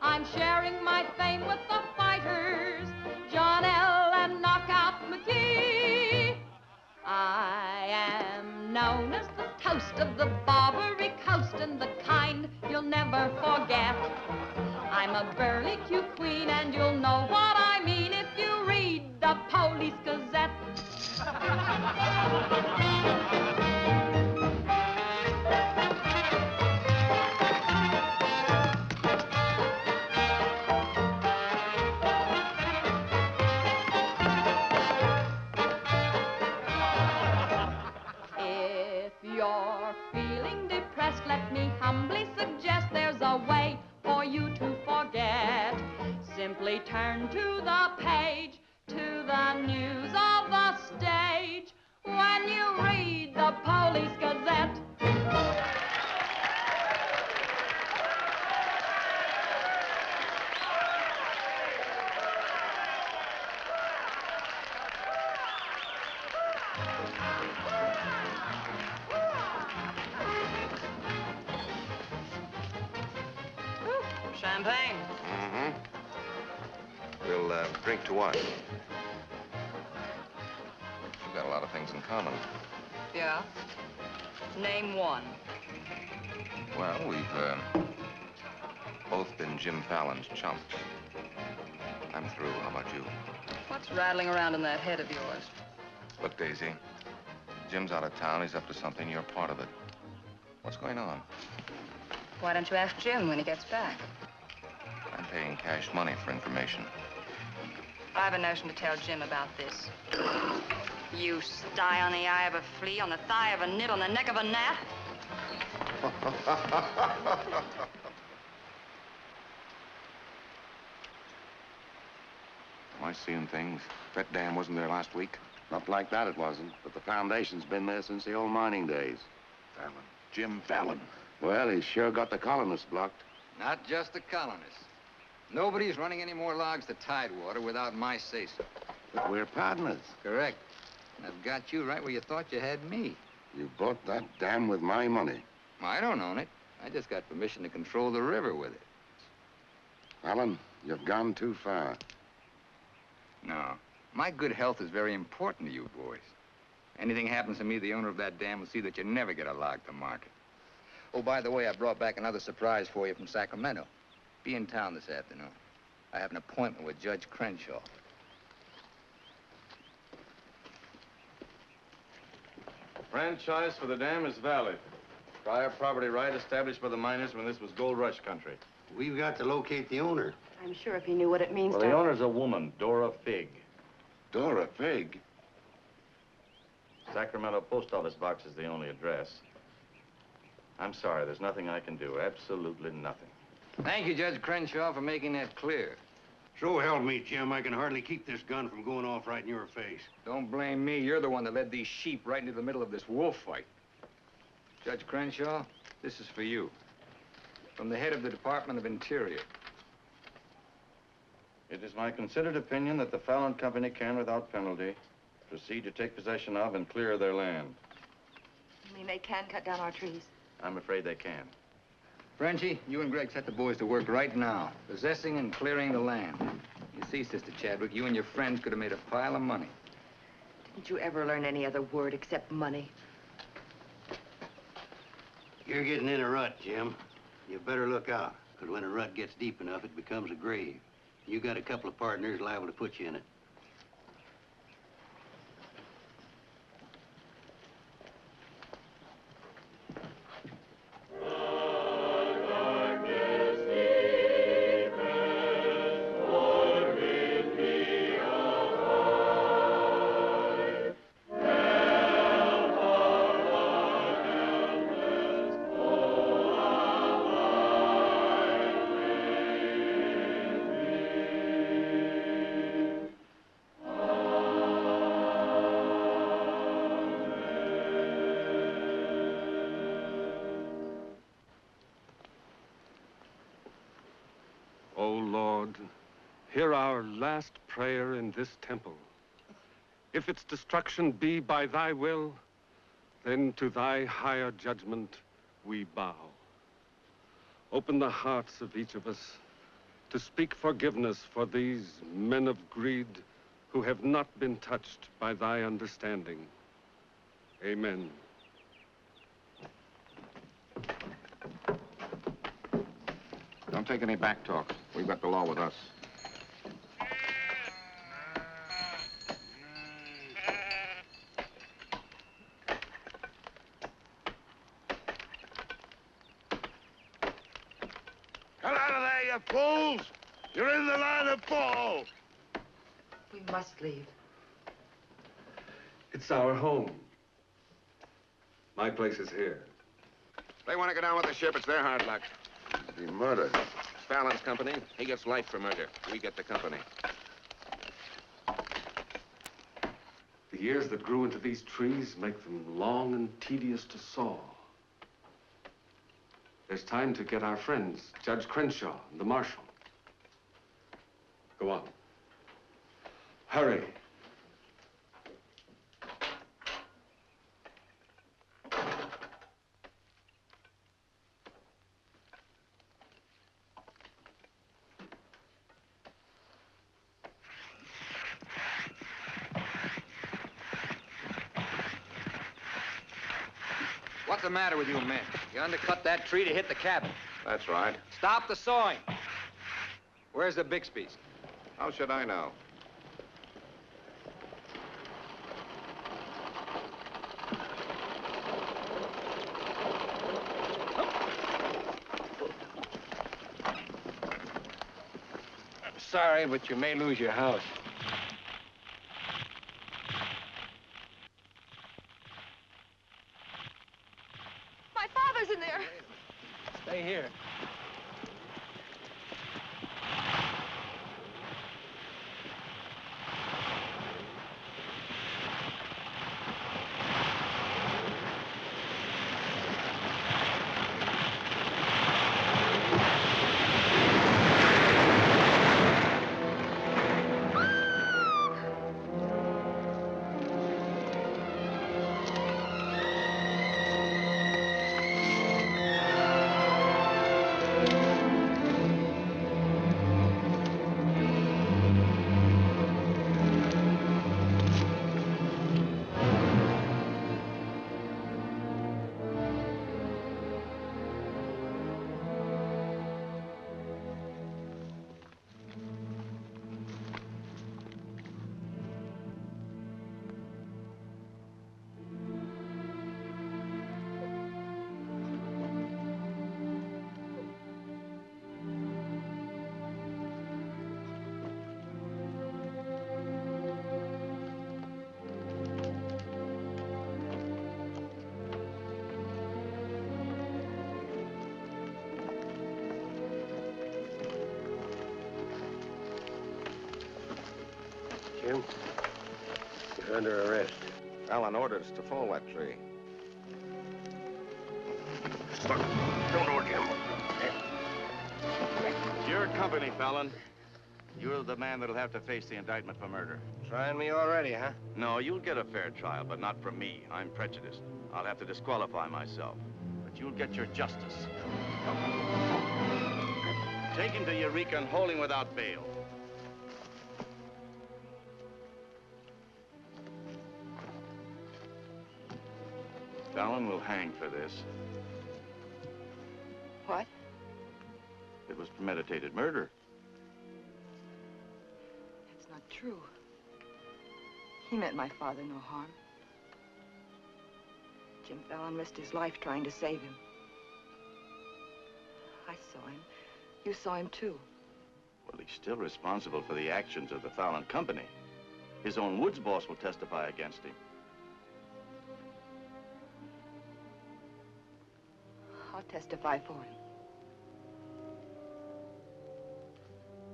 I'm sharing my fame with the fighters, John L. and Knockout McGee. I am known as the toast of the Barbary Coast and the kind you'll never forget. I'm a burly cute queen and you'll know what I mean if you read the Police Gazette. You're feeling depressed, let me humbly suggest there's a way for you to forget. Simply turn to the page, to the news of the stage, when you read the Police Gazette. drink to what? We've got a lot of things in common. Yeah? Name one. Well, we've both been Jim Fallon's chumps. I'm through. How about you? What's rattling around in that head of yours? Look, Daisy, Jim's out of town. He's up to something. You're part of it. What's going on? Why don't you ask Jim when he gets back? I'm paying cash money for information. I have a notion to tell Jim about this. You sty on the eye of a flea, on the thigh of a nit, on the neck of a gnat. Am I seeing things? That dam wasn't there last week? Not like that, it wasn't. But the foundation's been there since the old mining days. Fallon. Jim Fallon. Well, he's sure got the colonists blocked. Not just the colonists. Nobody's running any more logs to Tidewater without my say-so. But we're partners. Correct. And I've got you right where you thought you had me. You bought that dam with my money. I don't own it. I just got permission to control the river with it. Fallon, you've gone too far. No. My good health is very important to you boys. Anything happens to me, the owner of that dam will see that you never get a log to market. Oh, by the way, I brought back another surprise for you from Sacramento. Be in town this afternoon. I have an appointment with Judge Crenshaw. Franchise for the dam is valid. Prior property right established by the miners when this was gold rush country. We've got to locate the owner. I'm sure if he knew what it means Well, to... the owner's a woman, Dora Fig. Dora Fig? Sacramento post office box is the only address. I'm sorry, there's nothing I can do. Absolutely nothing. Thank you, Judge Crenshaw, for making that clear. So help me, Jim. I can hardly keep this gun from going off right in your face. Don't blame me. You're the one that led these sheep right into the middle of this wolf fight. Judge Crenshaw, this is for you. From the head of the Department of Interior. It is my considered opinion that the Fallon Company can, without penalty, proceed to take possession of and clear their land. You mean they can cut down our trees? I'm afraid they can. Benjie, you and Greg set the boys to work right now, possessing and clearing the land. You see, Sister Chadwick, you and your friends could have made a pile of money. Didn't you ever learn any other word except money? You're getting in a rut, Jim. You better look out, because when a rut gets deep enough, it becomes a grave. You got a couple of partners liable to put you in it. Hear our last prayer in this temple. If its destruction be by thy will, then to thy higher judgment we bow. Open the hearts of each of us to speak forgiveness for these men of greed who have not been touched by thy understanding. Amen. Don't take any back talk. We've got the law with us. Get out of there, you fools! You're in the line of fall! We must leave. It's our home. My place is here. They want to go down with the ship. It's their hard luck. Be murdered. It's Fallon's company. He gets life for murder. We get the company. The years that grew into these trees make them long and tedious to saw. There's time to get our friends, Judge Crenshaw and the marshal. Go on. Hurry. What's the matter with you men? You undercut that tree to hit the cabin. That's right. Stop the sawing. Where's the Bixby's? How should I know? Sorry, but you may lose your house. My father's in there. Stay here. Jim, you're under arrest. Fallon ordered us to fall that tree. Don't know, Jim. Your company, Fallon. You're the man that'll have to face the indictment for murder. Trying me already, huh? No, you'll get a fair trial, but not from me. I'm prejudiced. I'll have to disqualify myself. But you'll get your justice. Take him to Eureka and hold him without bail. Fallon will hang for this. What? It was premeditated murder. That's not true. He meant my father no harm. Jim Fallon risked his life trying to save him. I saw him. You saw him, too. Well, he's still responsible for the actions of the Fallon Company. His own woods boss will testify against him. I'll testify for him.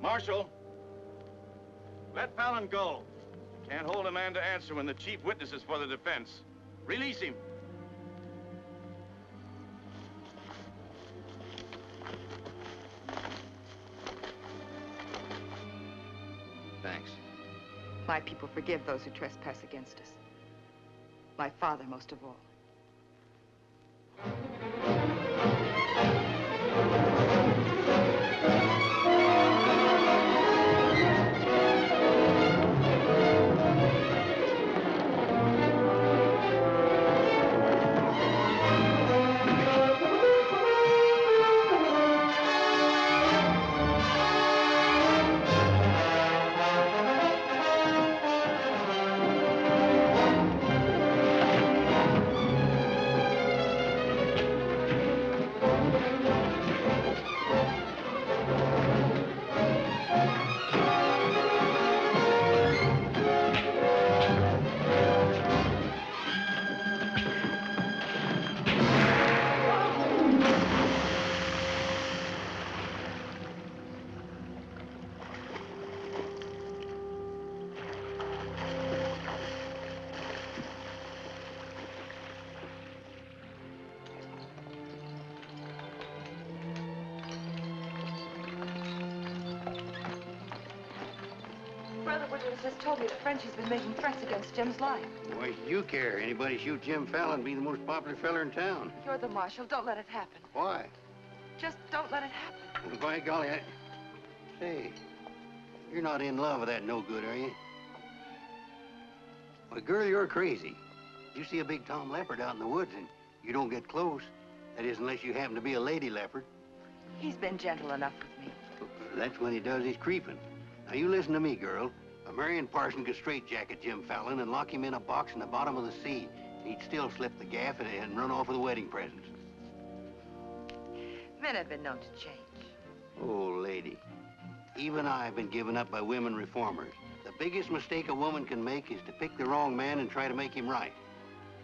Marshal, let Fallon go. Can't hold a man to answer when the chief witness is for the defense. Release him. Thanks. My people forgive those who trespass against us. My father most of all. Brother Woodward has told me that Benjie's been making threats against Jim's life. Why should you care? Anybody shoot Jim Fallon, be the most popular fella in town. You're the marshal. Don't let it happen. Why? Just don't let it happen. Well, by golly, Say, you're not in love with that no good, are you? Well, girl, you're crazy. You see a big tom leopard out in the woods, and You don't get close. That is, unless you happen to be a lady leopard. He's been gentle enough with me. That's when he does his creeping. Now, you listen to me, girl. A Marion Parson could straitjacket Jim Fallon and lock him in a box in the bottom of the sea. He'd still slip the gaff and run off with the wedding presents. Men have been known to change. Oh, lady. Even I've been given up by women reformers. The biggest mistake a woman can make is to pick the wrong man and try to make him right.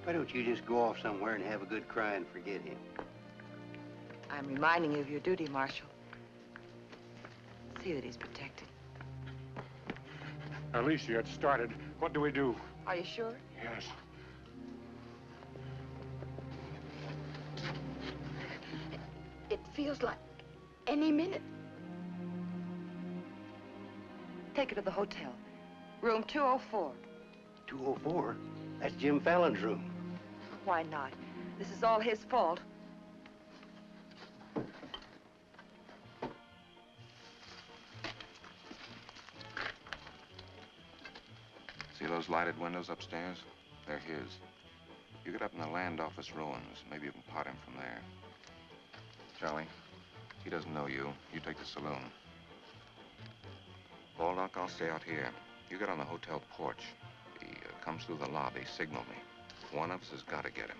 Why don't you just go off somewhere and have a good cry and forget him? I'm reminding you of your duty, Marshal. See that he's protected. Alicia, it started. What do we do? Are you sure? Yes. It feels like any minute. Take her to the hotel. Room 204. 204? That's Jim Fallon's room. Why not? This is all his fault. See those lighted windows upstairs? They're his. You get up in the land office ruins. Maybe you can pot him from there. Charlie, he doesn't know you. You take the saloon. Baldock, I'll stay out here. You get on the hotel porch. He comes through the lobby. Signal me. One of us has got to get him.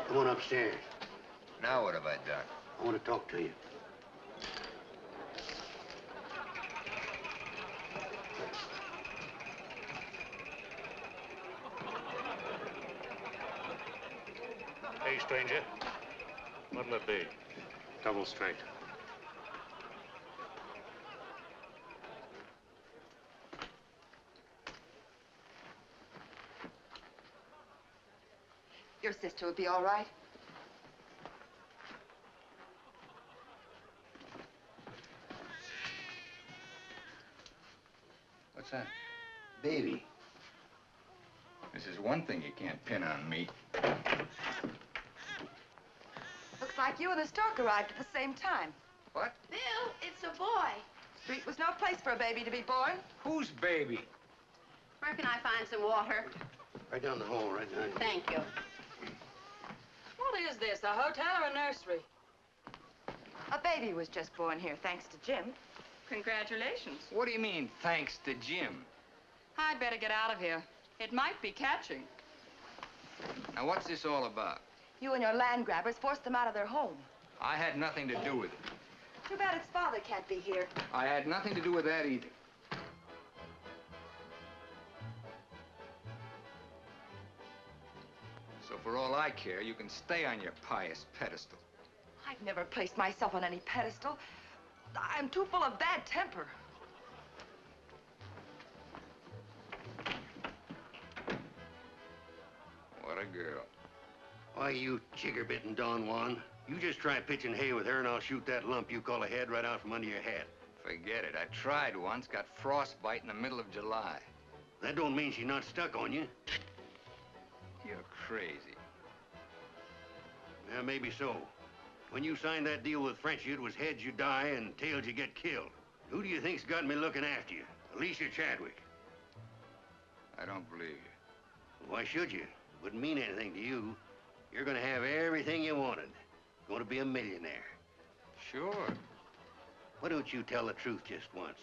Come on upstairs. Now what have I done? I want to talk to you. Hey, stranger. What'll it be? Double straight. Your sister will be all right. What's that? Baby. This is one thing you can't pin on me. Looks like you and the stork arrived at the same time. What? Bill, it's a boy. Street was no place for a baby to be born. Whose baby? Where can I find some water? Right down the hall, right behind you. Thank you. What is this, a hotel or a nursery? A baby was just born here, thanks to Jim. Congratulations. What do you mean, thanks to Jim? I'd better get out of here. It might be catching. Now, what's this all about? You and your land grabbers forced them out of their home. I had nothing to do with it. Too bad its father can't be here. I had nothing to do with that either. So for all I care, you can stay on your pious pedestal. I've never placed myself on any pedestal. I'm too full of bad temper. What a girl. Why, you chigger-bitten Don Juan. You just try pitching hay with her and I'll shoot that lump you call a head right out from under your hat. Forget it. I tried once, got frostbite in the middle of July. That don't mean she's not stuck on you. You're crazy. Yeah, maybe so. When you signed that deal with Frenchy, it was heads you die and tails you get killed. Who do you think's got me looking after you? Alicia Chadwick. I don't believe you. Why should you? Wouldn't mean anything to you. You're gonna have everything you wanted. Gonna be a millionaire. Sure. Why don't you tell the truth just once?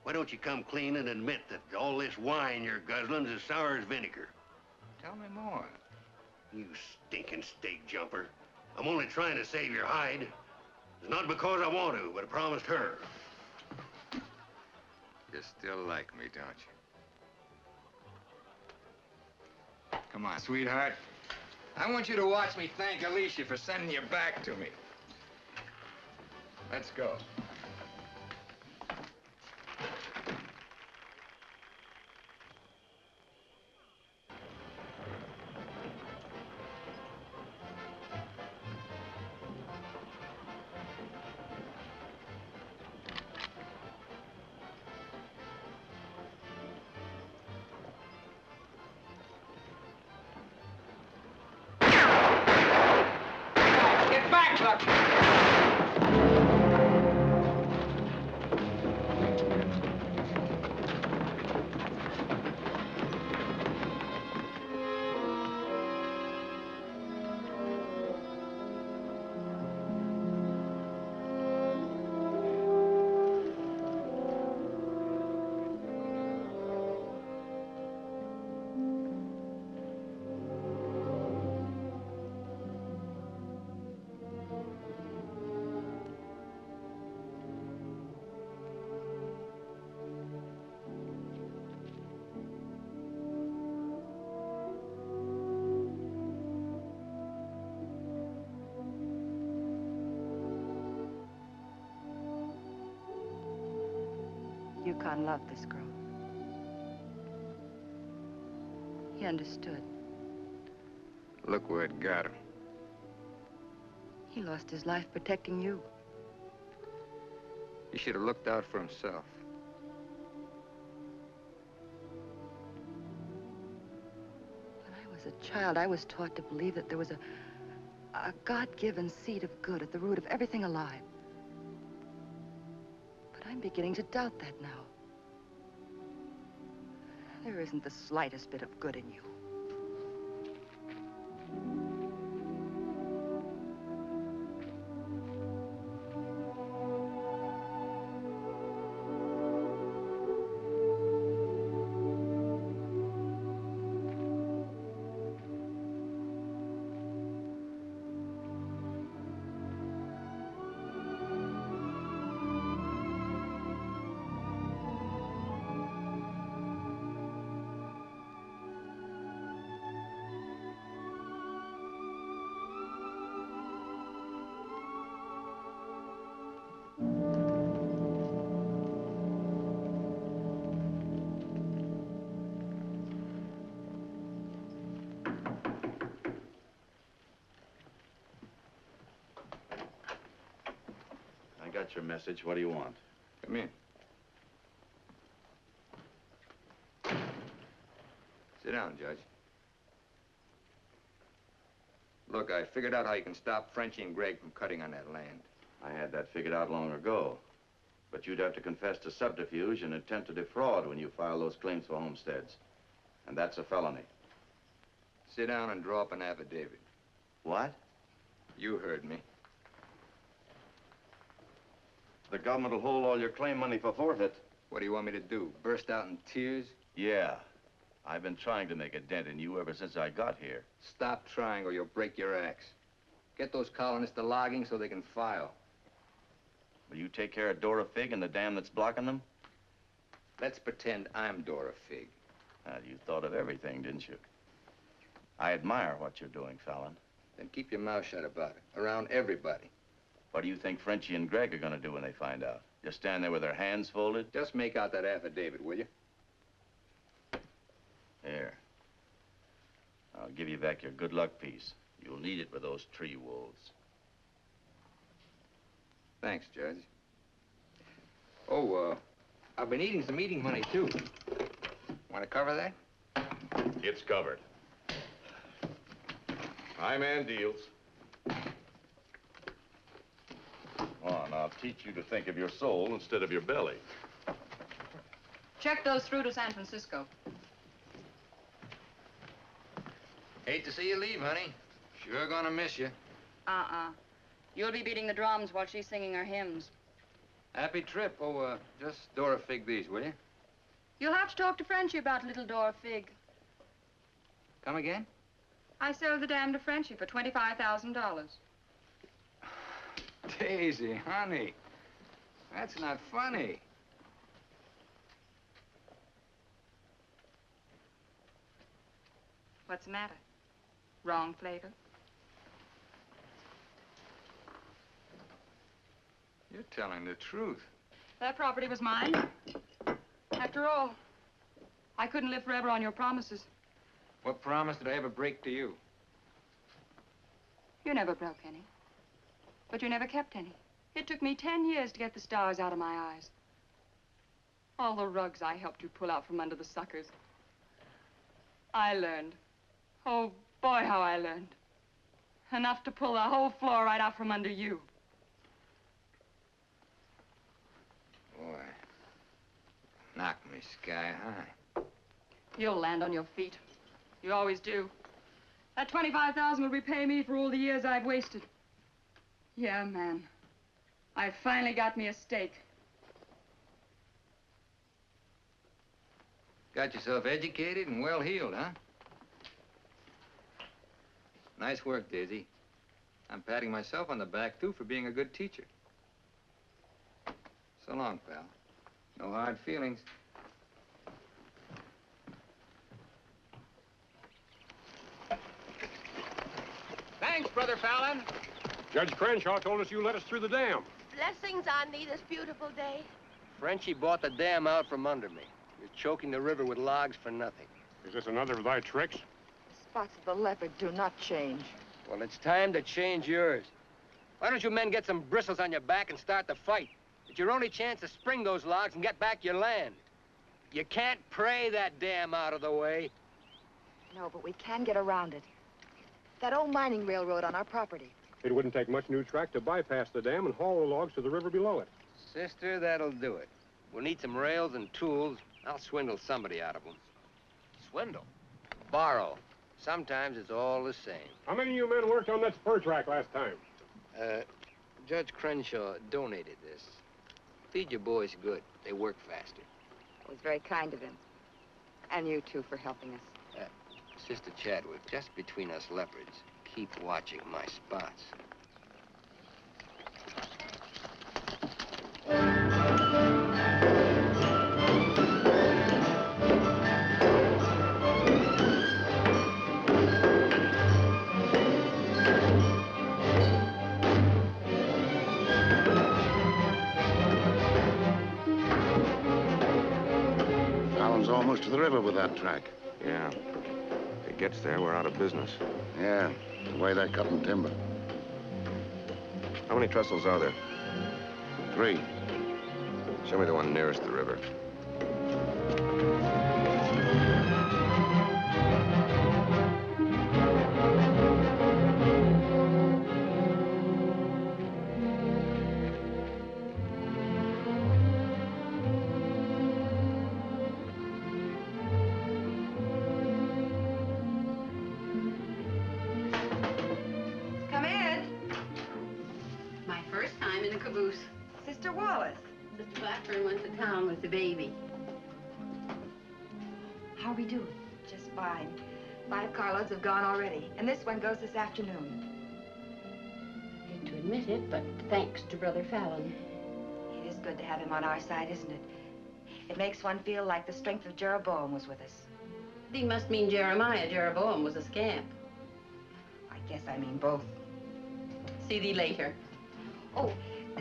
Why don't you come clean and admit that all this wine you're guzzling's as sour as vinegar? Tell me more. You stinking steak jumper. I'm only trying to save your hide. It's not because I want to, but I promised her. You still like me, don't you? Come on, sweetheart. I want you to watch me thank Alicia for sending you back to me. Let's go. Yukon loved this girl. He understood. Look where it got him. He lost his life protecting you. He should have looked out for himself. When I was a child, I was taught to believe that there was a God-given seed of good at the root of everything alive. But I'm beginning to doubt that now. There isn't the slightest bit of good in you. I got your message. What do you want? Come in. Sit down, Judge. Look, I figured out how you can stop Frenchie and Greg from cutting on that land. I had that figured out long ago. But you'd have to confess to subterfuge and intent to defraud when you file those claims for homesteads. And that's a felony. Sit down and draw up an affidavit. What? You heard me. The government will hold all your claim money for forfeit. What do you want me to do? Burst out in tears? Yeah. I've been trying to make a dent in you ever since I got here. Stop trying or you'll break your axe. Get those colonists to logging so they can file. Will you take care of Dora Fig and the dam that's blocking them? Let's pretend I'm Dora Fig. You thought of everything, didn't you? I admire what you're doing, Fallon. Then keep your mouth shut about it, around everybody. What do you think Frenchie and Greg are going to do when they find out? Just stand there with their hands folded? Just make out that affidavit, will you? Here. I'll give you back your good luck piece. You'll need it with those tree wolves. Thanks, Judge. Oh, I've been eating some eating money, too. Want to cover that? It's covered. My man deals. On, I'll teach you to think of your soul instead of your belly. Check those through to San Francisco. Hate to see you leave, honey. Sure gonna miss you. You'll be beating the drums while she's singing her hymns. Happy trip. Oh, just Dora Fig these, will you? You'll have to talk to Frenchie about little Dora Fig. Come again? I sold the dam to Frenchie for $25,000. Daisy, honey. That's not funny. What's the matter? Wrong flavor? You're telling the truth. That property was mine. After all, I couldn't live forever on your promises. What promise did I ever break to you? You never broke any. But you never kept any. It took me 10 years to get the stars out of my eyes. All the rugs I helped you pull out from under the suckers. I learned. Oh, boy, how I learned. Enough to pull the whole floor right out from under you. Boy, knocked me sky high. You'll land on your feet. You always do. That $25,000 will repay me for all the years I've wasted. Yeah, man. I finally got me a stake. Got yourself educated and well-heeled, huh? Nice work, Daisy. I'm patting myself on the back, too, for being a good teacher. So long, pal. No hard feelings. Thanks, Brother Fallon. Judge Crenshaw told us you let us through the dam. Blessings on thee this beautiful day. Frenchie bought the dam out from under me. You're choking the river with logs for nothing. Is this another of thy tricks? The spots of the leopard do not change. Well, it's time to change yours. Why don't you men get some bristles on your back and start the fight? It's your only chance to spring those logs and get back your land. You can't pray that dam out of the way. No, but we can get around it. That old mining railroad on our property. It wouldn't take much new track to bypass the dam and haul the logs to the river below it. Sister, that'll do it. We'll need some rails and tools. I'll swindle somebody out of them. Swindle? Borrow. Sometimes it's all the same. How many of you men worked on that spur track last time? Judge Crenshaw donated this. Feed your boys good. They work faster. It was very kind of him. And you, too, for helping us. Sister Chadwick, just between us leopards, keep watching my spots. Fallon's almost to the river with that track. Yeah. If it gets there, we're out of business. Yeah, the way they're cutting timber. How many trestles are there? 3. Show me the one nearest the river. Come in. My first time in a caboose. Sister Wallace. Mr. Blackburn went to town with the baby. How are we doing? Just fine. 5 carloads have gone already, and this one goes this afternoon. Hate to admit it, but thanks to Brother Fallon. It is good to have him on our side, isn't it? It makes one feel like the strength of Jeroboam was with us. Thee must mean Jeremiah. Jeroboam was a scamp. I guess I mean both. See thee later. Oh,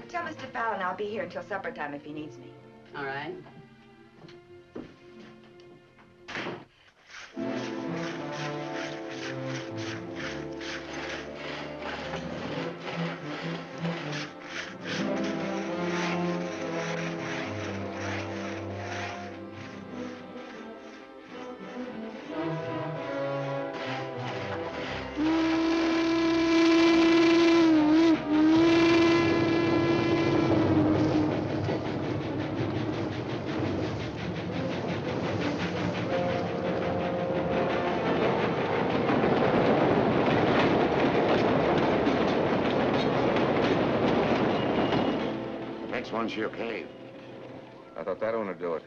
tell Mr. Fallon I'll be here until supper time if he needs me. All right. Next one's your cave. I thought that one would do it.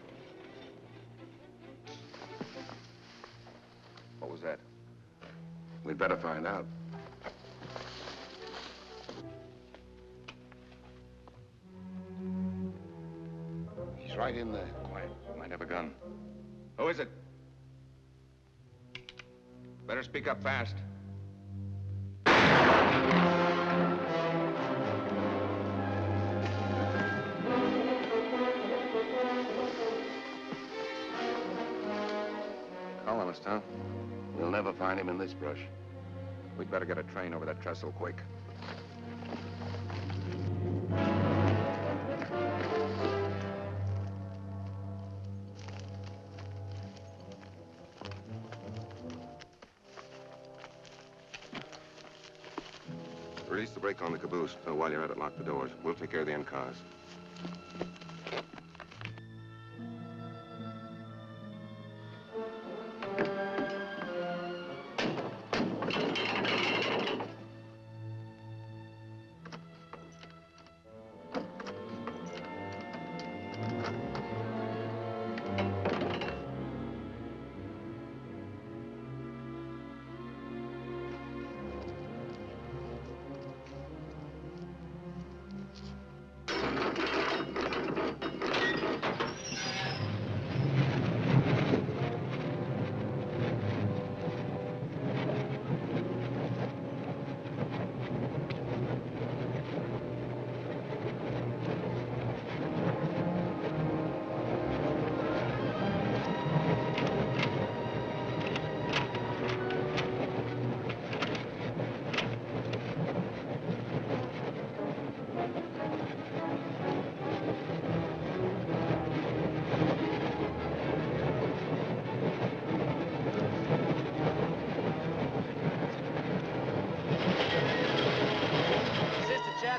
What was that? We'd better find out. He's right in there. Quiet. Might have a gun. Who is it? Better speak up fast. Colonist, huh? We'll never find him in this brush. We'd better get a train over that trestle quick. Release the brake on the caboose. So while you're at it, lock the doors. We'll take care of the end cars.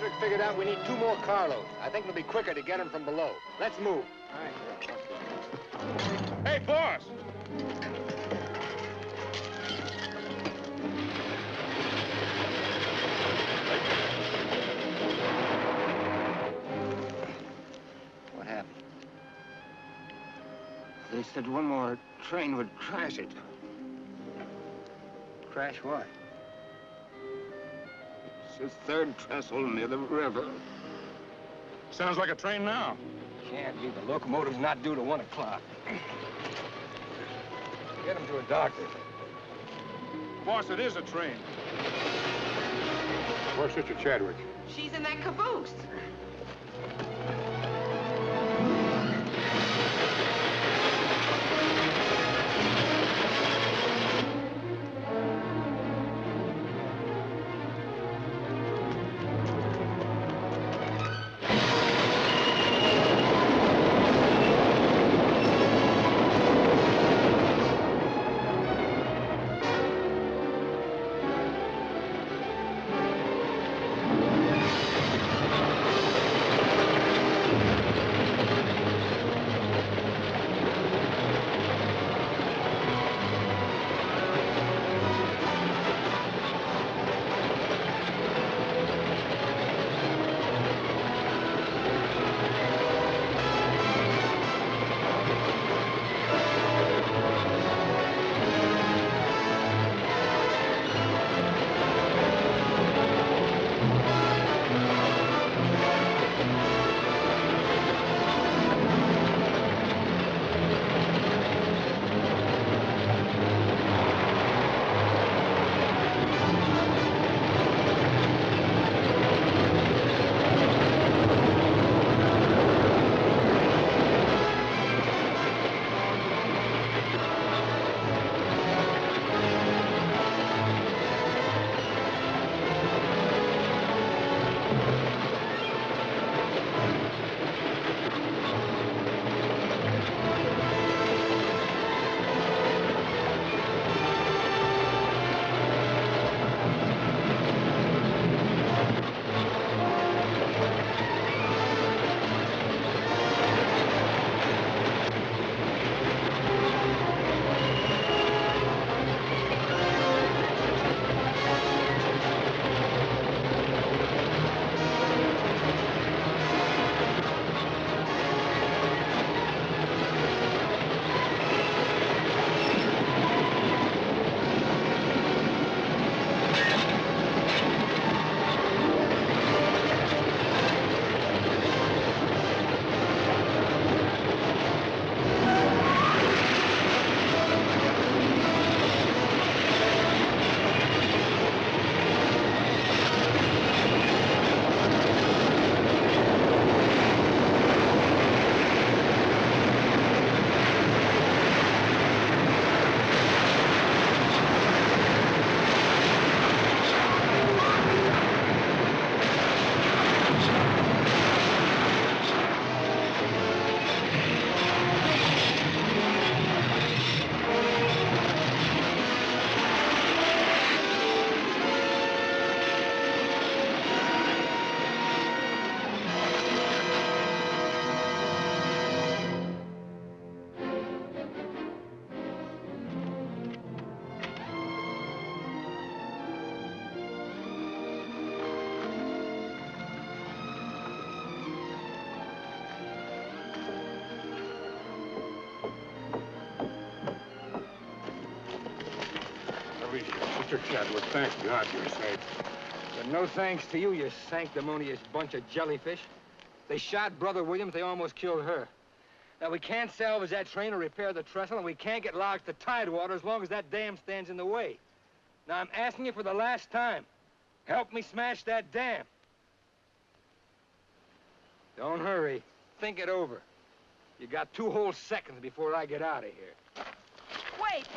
Frederick figured out we need 2 more carloads. I think it'll be quicker to get them from below. Let's move. Hey, boss! What happened? They said one more train would crash it. Crash what? It's the 3rd trestle near the river. Sounds like a train now. Can't be. The locomotive's not due to 1 o'clock. Get him to a doctor. Boss, it is a train. Where's Sister Chadwick? She's in that caboose. Sister Chadwick, thank God you're safe. But no thanks to you, you sanctimonious bunch of jellyfish. They shot Brother Williams, they almost killed her. Now, we can't salvage that train or repair the trestle, and we can't get logs to Tidewater as long as that dam stands in the way. Now, I'm asking you for the last time. Help me smash that dam. Don't hurry. Think it over. You got 2 whole seconds before I get out of here. Wait!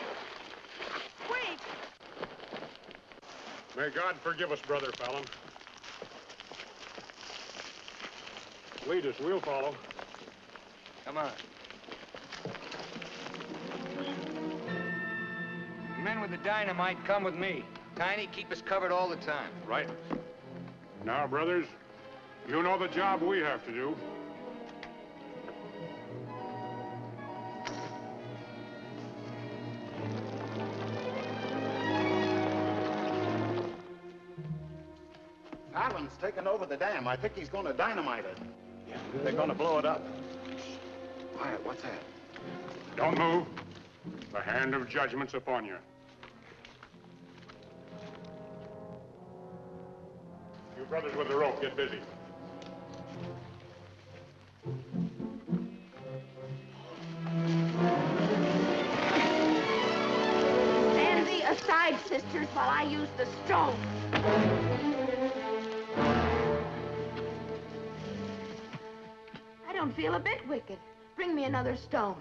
Wait! May God forgive us, Brother Fallon. Lead us, we'll follow. Come on. The men with the dynamite come with me. Tiny, keep us covered all the time. Right. Now, brothers, You know the job we have to do. Fallon's taken over the dam. I think he's going to dynamite it. Yeah, they're going to blow it up. Quiet, what's that? Don't move. The hand of judgment's upon you. You brothers with the rope, get busy. Stand thee aside, sisters, while I use the stone. I don't feel a bit wicked. Bring me another stone.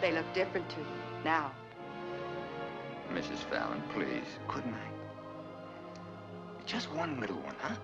They look different to you now. Mrs. Fallon, please. Good night. Just one little one, huh?